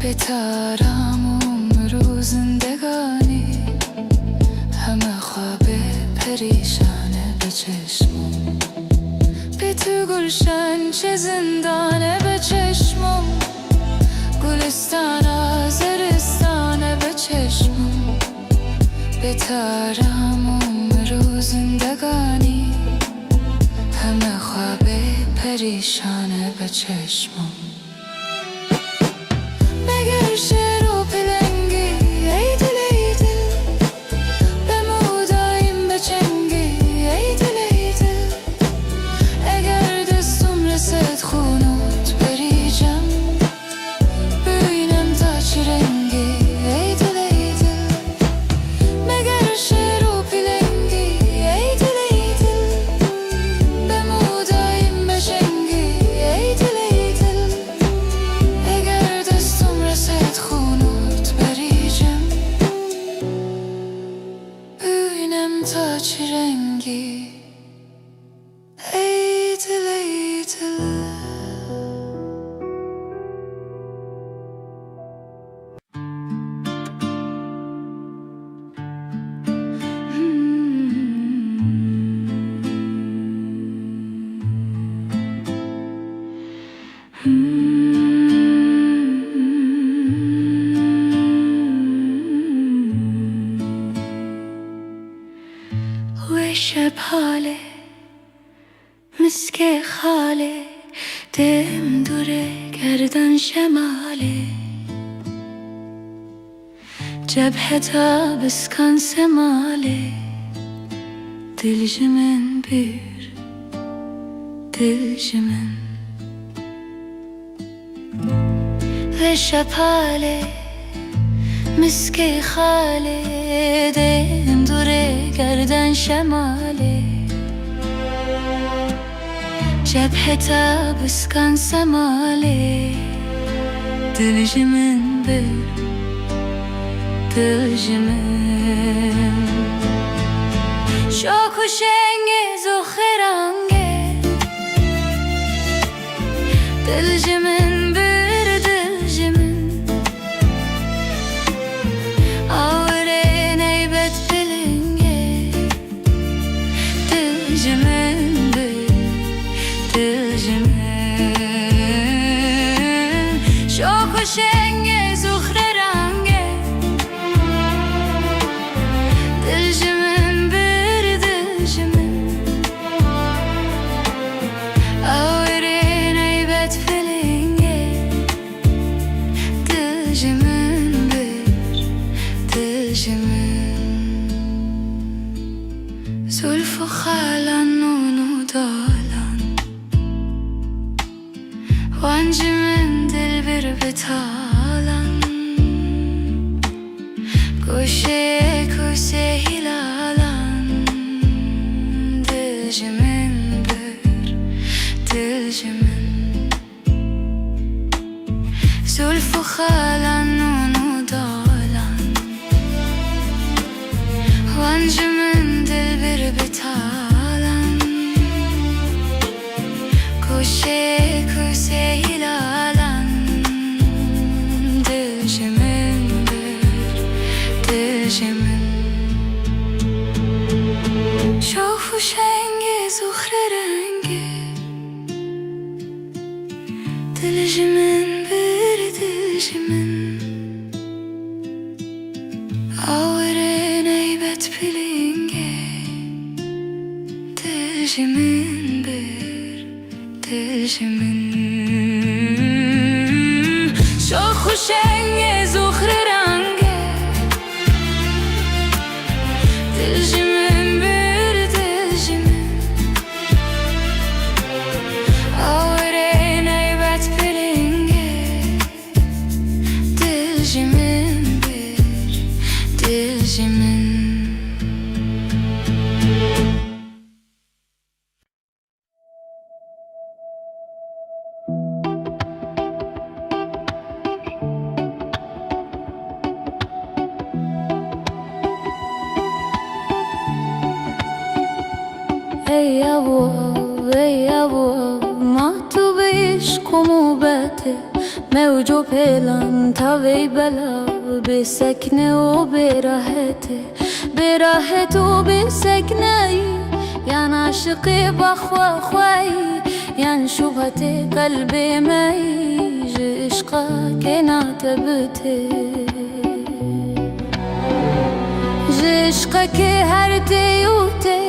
به تارم رو زندگانی همه خواب پریشانه به چشمم به تو گلشن چه زندانه به چشمم گلستان زرستانه به چشمم به تارم رو زندگانی همه خواب پریشانه به چشمم مگر شعر و پلنگی ای دل ای دل به مودایم بچنگی ای دل ای دل اگر دستم رسد خونوت بریجم ببینم تا چی رنگی ای دل ای دل مگر شعر و پلنگی ای دل ای دل به مودایم بچنگی ای دل ای دل اگر دستم رسد خونوت بریجم ببینم تا چی رنگی ای دل ای دل و شب حاله مسک خاله دم دوره گردن شماله جبهه تا بسکن سماله دل جمن بیر دل جمن و شب حاله مسک خاله دم دوره گردن شماله جبهه تا بسکن سماله دل جمن بر دل جمن شاک و شنگز و خرانگه دل جمن بر دل جمن آوره نیبت بلنگه دل جمن بر دل جمن شاک و شنگز و خرانگه دل جمن بر دل جمن آوره نیبت بلنگه دل جمن بر دل جمن زلف و خالان نون و دالان betalan Köşe köşe hilalan Dilcimin bir dilcimin Zülfü halan onu dalan Vancımın dil bir betalan Köşe köşe hilalan Dilcimin bir dilcimin Çok hoş rengi zuhre rengi Dilcimin bir dilcimin Ağırın eybet pilinge Dilcimin bir dilcimin Çok hoş rengi zuhre rengi Dilcimin bir dilcimin Ağırın eybet pilinge Dilcimin bir dilcimin ey ابو محتوب عشق و موبته موج و پیلان تاوی بلا به سکنه و به راحت و به سکنه یان عاشقی بخوا خوایی یان شبهت قلب می عشقا که ناتبته عشقا که هر دیوته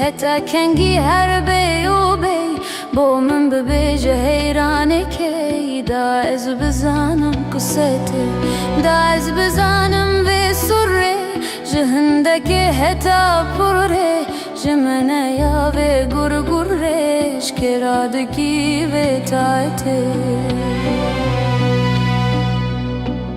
حتی کنگی هر بیو بی با من ببیجه حیرانه که دا از بزانم قصته دا از بزانم به سره جهنده که حتی پره جمنه یا به گر گرش که رادگی به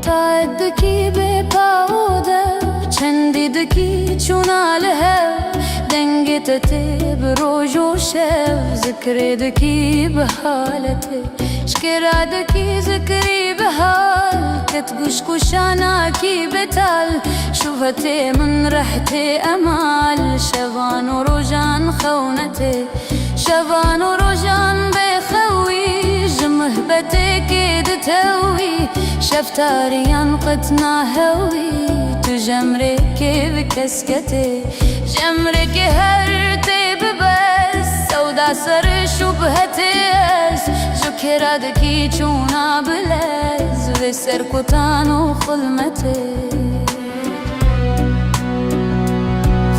تایدگی به پاوده چندیدگی چوناله دنگتتي بروج وشاف ذكريدكي بحالتي شكرادكي ذكري بحال كتقشقش عناكي بتال شوفتي من ريحتي أمال شبان ورجان خونتي شبان ورجان بخوي جمهبتي كيد توي شفتاريان قتنا هوي تجمرك بكسكتي جمرك هرتي ببس سودا سر شبهتي اس جكرادكي چونا بلز وسر كتان وخلمتي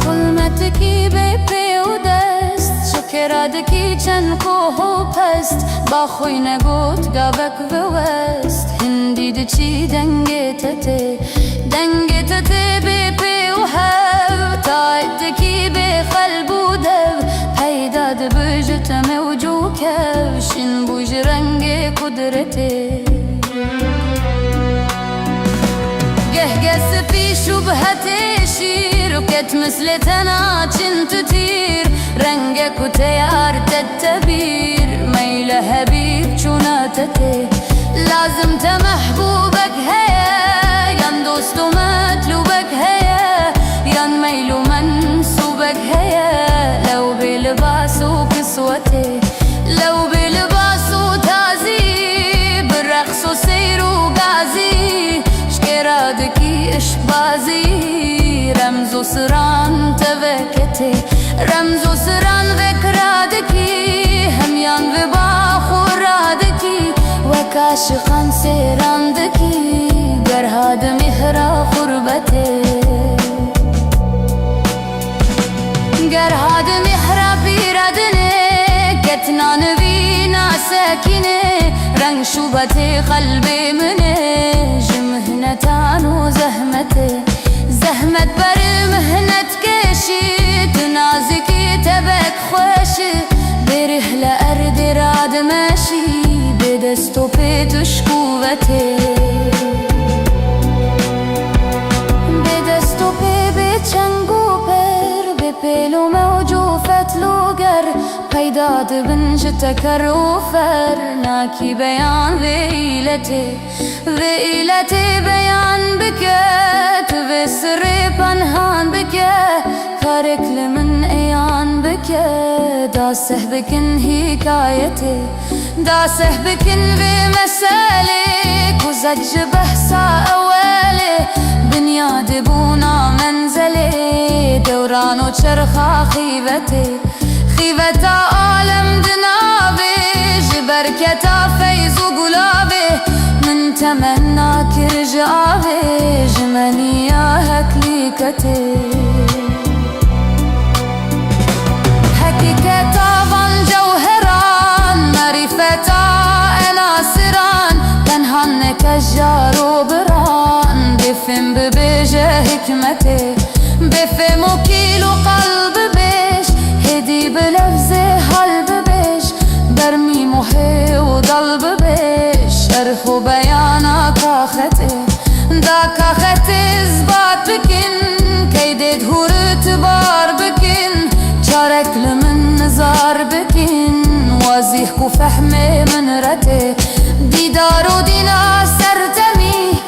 خلمتكي بپی و دست جكرادكي چن کوه و پست با خوی نگوت گابک وست هندی دچی دنگتتي بپی و هف تایدکی به قلب و دو پیداد بجت موجو کفشن بوج رنگ قدرته گهگس پی شبهت شیر و کت مثل تناچن تطیر رنگ کتیار تتبیر میل حبیب چوناتته لازم تمحبوبك هيا ين دوست ومطلوبك هيا ين ميل ومنسوبك هيا لو بلباس وكسوتي لو بلباس وتازي بالرقص وسير وقازي شكرادكي اشبازي رمز وسران تبكتي رمز وسران ذكرادكي هميان بباخ ورادكي وكاشقان سيراندكي قرهاد مهرا غربتي قرهاد مهرا بيردني كتنا نبينا ساكنة رنگ شوبتي قلبي مني جمهنتان وزهمتي زهمت بر مهنت كشي تنازكي تبك خوشي بره لأرض راد ماشي بدستو بيتشكو قوته به دست و پی به چنگ و پر به پیل و موج و فتل و گر پیدا دبن جتکر و فر ناکی بیان ویلته بیان بکت و سر پنهان بکت کارک لمن ایان بکت داسه بکن حکایته داسه بکن به مسئله کزج بحثا اوله بنیاد بونا منزله دوران و چرخا خیوتا عالم دنابه جبرکتا فیض و گلابه من تمنا کرجابه جمنیا هکلیکته حقیقتا وان جوهران معرفتا اناسران پنهان نکجار و بران بفهم ببیجه حکمته بفهم و کیل و قلب بیش هدی بلفظ حل ببیش برمی محی و دل ببیش شرح و بیانا کاخته دا کاخت اثبات بکن کیده دهور اتبار بکن چارک لمن نظار بکن واضح کو فهم من رته دیدار و دینا سرتمی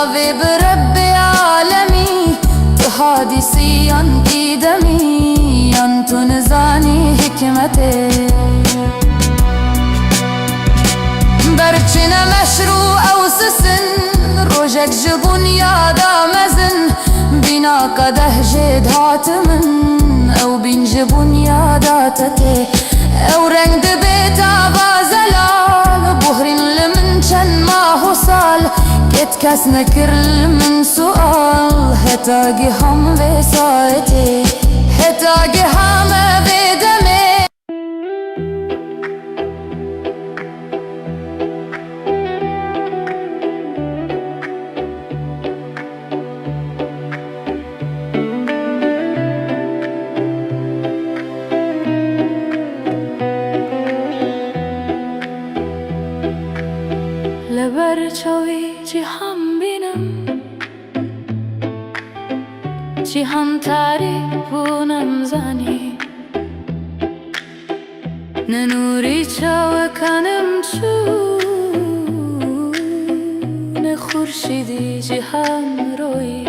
آوه برب عالمی تو حادثی انگی دمی انتو نزانی حکمته برچنه مشروع او سسن روژک جبون یادا مزن بینا قده جد هاتمن او بین جبون یادا تته او رنگ دبیتا بازلال بحرین لمن چن ماه و سال کت کس نکر لمن سؤال هتاگی هم وسایته هتاگی هم بدمه لبر چاوی جهان بینم جهان تعریف و نمزانی ننوری چاو کنم چون خورشیدی جهان روی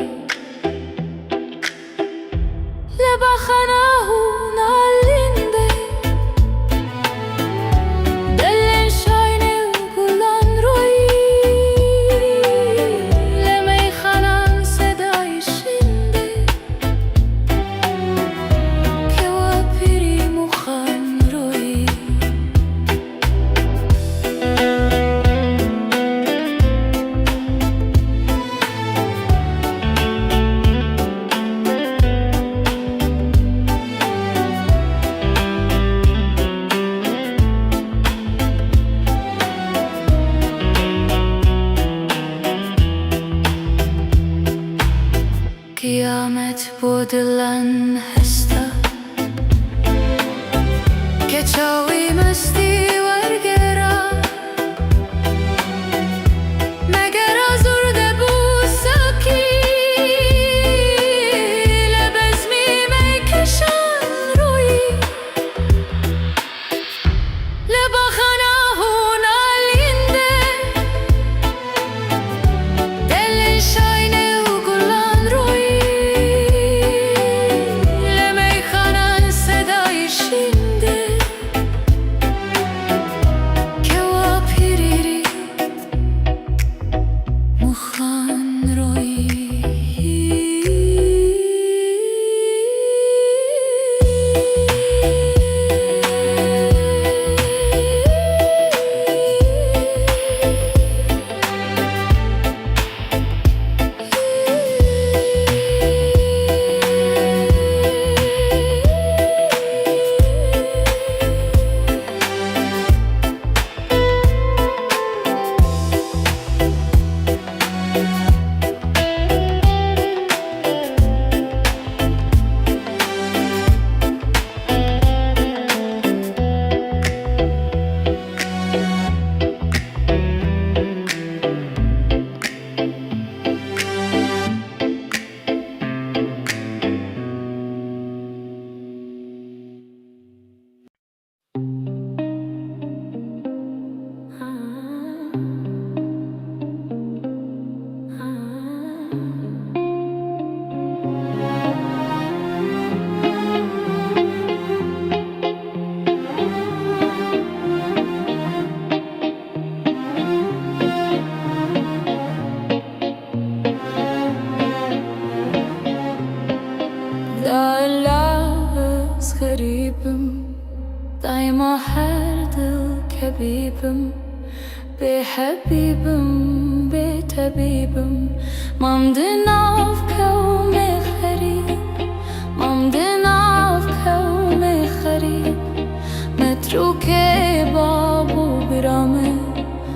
لبا خناهو نالینده قیامت بودلن هستا که چاوی مستی ورگرا مگر آزرده بود ساکی لبزمی میکشن روی لبا خناهون آلینده دل شاینه و گلان روی دالاز غريبم دايما her dil kebibim به حبيبم به طبيبم ممدنا في كوم غريب ممدنا في كوم غريب متروك بابو برامه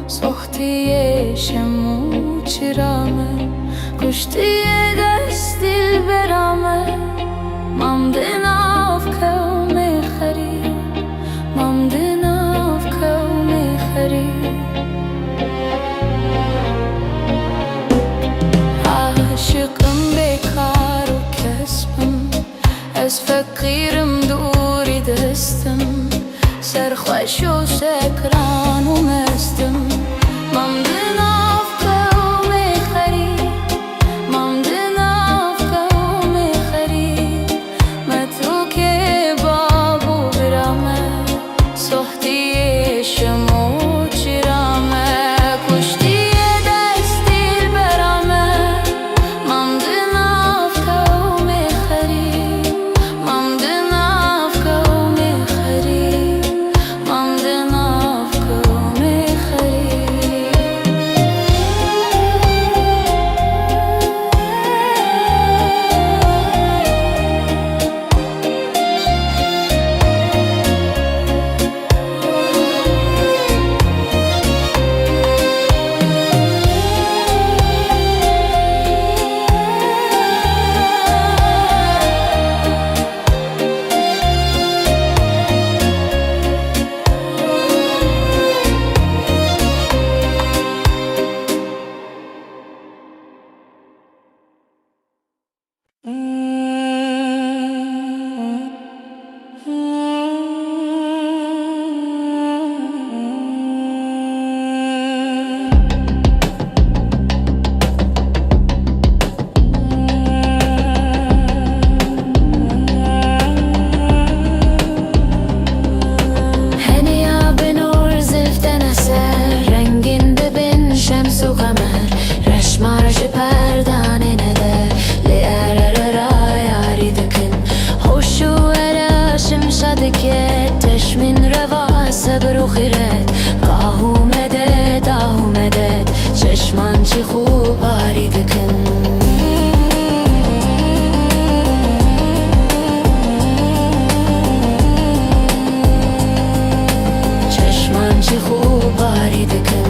سختي شمو چرامه کشتی دست دل برامه ممدنا في كوم غريب ممدنا في كوم غريب عاشقم بکار و کسبم از فقیرم دوری دستم سرخوش و سکران و مستم ممدنا في كوم غريب ممدنا في كوم غريب متروك بابو برامه سختي شمو چرامه کشتی دست دل برامه ممدنا في كوم غريب ممدنا في كوم غريب ممدنا في كوم غريب هنیا به نور زلفتن اثر رنگین ببین شمس و قمر رشمارش پردانه نده لعرر را یاری دکن خوش و اراشم شدکت تشمین روا صبر و خیرت گاه اومده دا اومده چشمان چی خوب آری دکن چشمان چی خوب آری دکن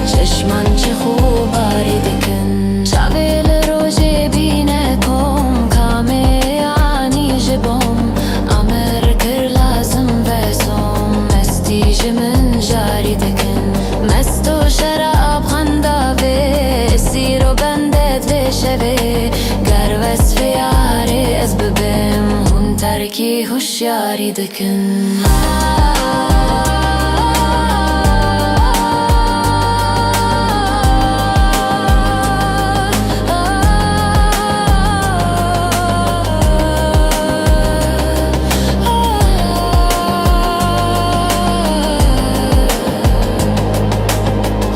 چشمان چی خوب آری دکن شاول روژه بینه کم کامه یعنی جبم امر کر لازم بسم مستی جمن جاری دکن مست و شراب خنداوه سیر و بندت بشوه گر وصف یاری از ببم هون ترکی هوشیاری دکن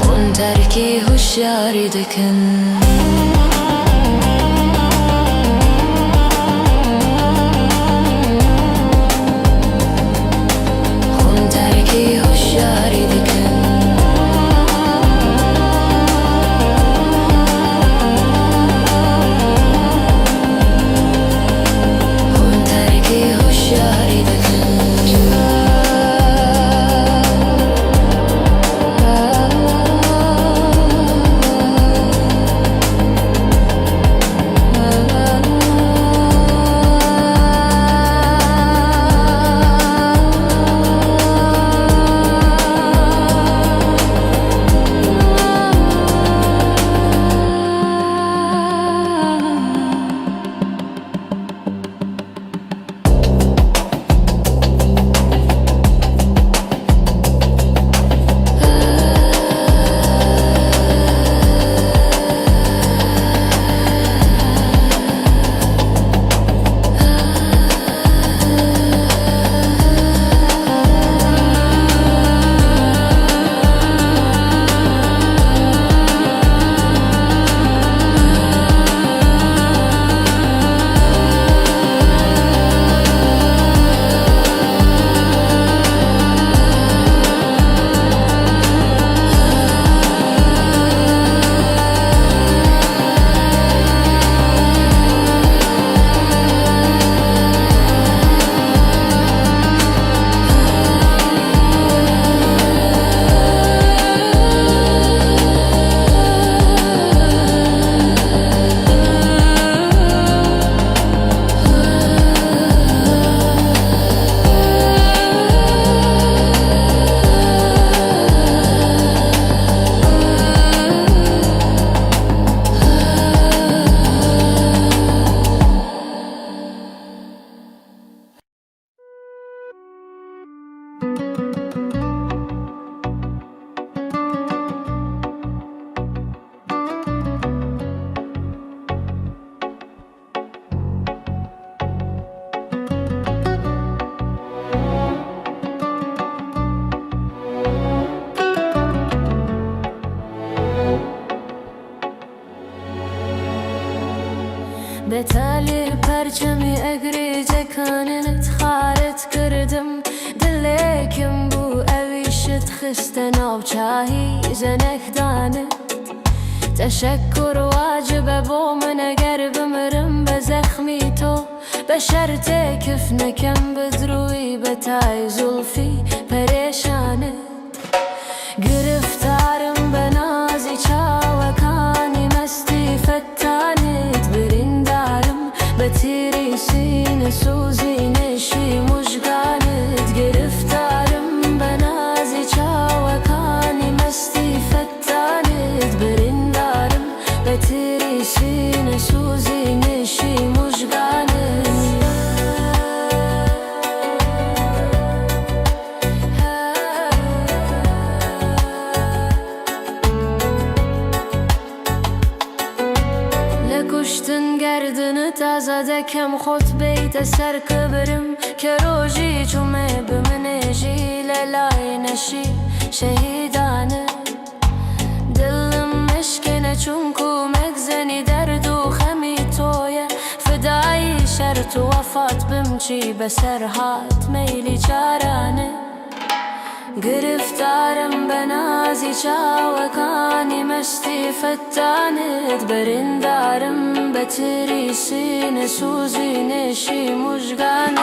هون ترکی هوشیاری دکن به تالی پرچمی اگری جکانت خارت کردم دلکم بو اویشت خستن آب چاهی زنک دانه تشکر واجبه بو من اگر بمرم به زخمی تو به شرط کف نکم بدروی به تای زلفی پریشانه گرفتارم به نازی چاوکانی مستی فتانت بریندارم به تیری سینه سوزی نشی مژگانت گرفتارم به نازی چاوکانی مستی فتانت بریندارم به تیری سینه سوزی نشی مژگانت لکشتن گردنت آزادکم خود بیت سر کبرم که روژی چومه بمنجی للای نشی شهیدانه دلم مشکنه چون کومک زنی درد و خمی تویه فدایی شرط و وفات بمچی بسر هات میلی چارانه گرفتارم به نازی چاوکانی مستی فتانت بریندارم به تیری سینه سوزی نشی مژگانت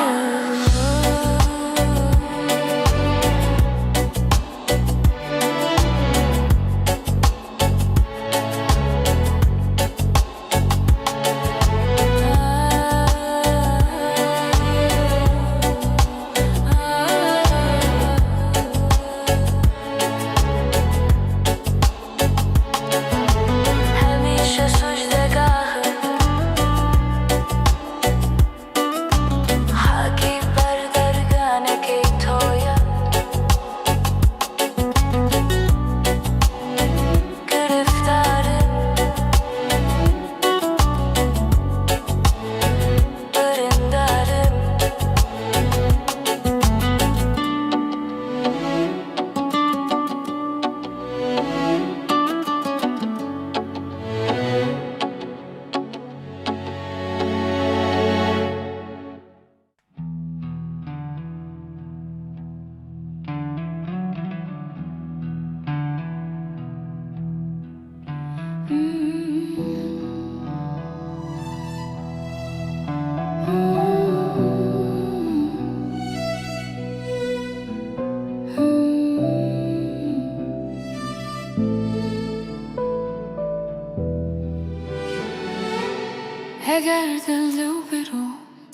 اگر دل دو برو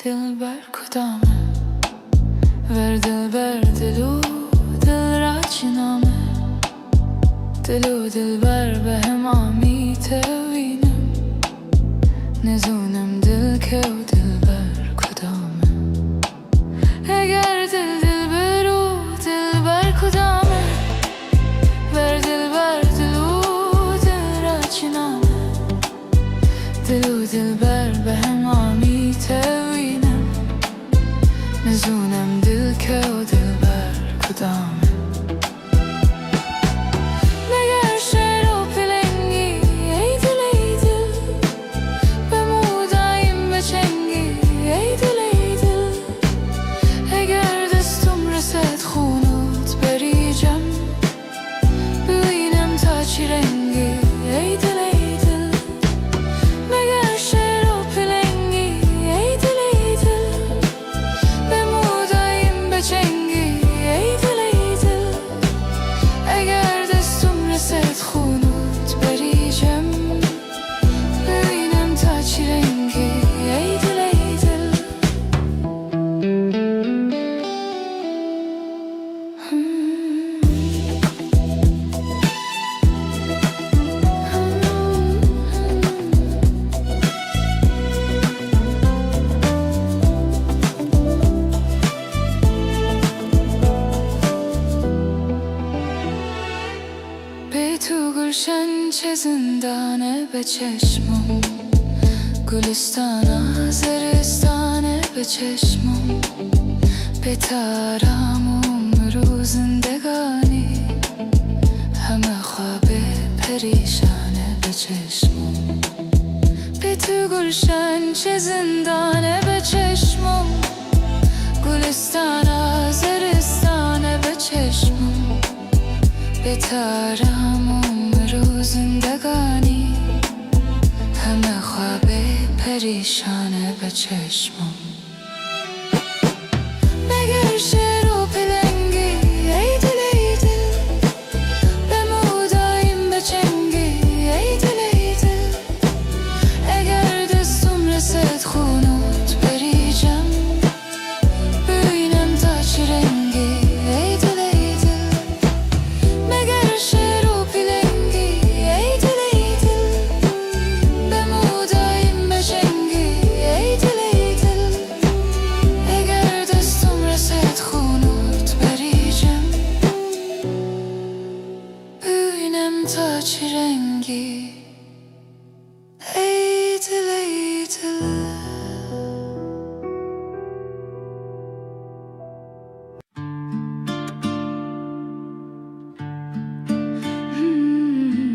دل بر کدامه ور دل بر دلو دل را چنامه دلو دل بر به هم آمی توینم نزونم دل که و دل بر کدامه اگر دل دل برو دل بر کدامه ور دل بر دلو دل را چنامه دلو دل بر به هم آمی توینم نزونم دل که و دل بر کدامه مگر شعر و پلنگی ای دل ای دل به مودایم بچنگی ای دل ای دل اگر دستم رسد خونت بریجم ببینم تا چی رنگی ای دل ای دل مگر شعر و پلنگی ای دل ای دل به مودایم بچنگی ای دل ای دل اگر دستم رسد خونت بریجم ببینم تا چی رنگی ای دل ای دل به تو گلشن چه زندانه به چشمم گلستان زرستانه به چشمم به ترامم رو زندگانی همه خواب پریشانه به چشمم به تو گلشن چه زندانه به چشمم، گلستان زرستانه به چشمم، بهتره همون رو زندگانی، همه خواب پریشانه به چشمم. مگر شعر و پلنگی ای دل ای دل، به موداییم بچنگی ای دل ای دل، اگر دستم رسد خونت بریجم، ببینم تا چه رنگی ای دل ای دل. مگر شعر و پلنگی ای دل ای دل، به موداییم بچنگی ای دل ای دل، اگر دستم رسد خونت بریجم، ببینم تا چه رنگی ای دل ای دل.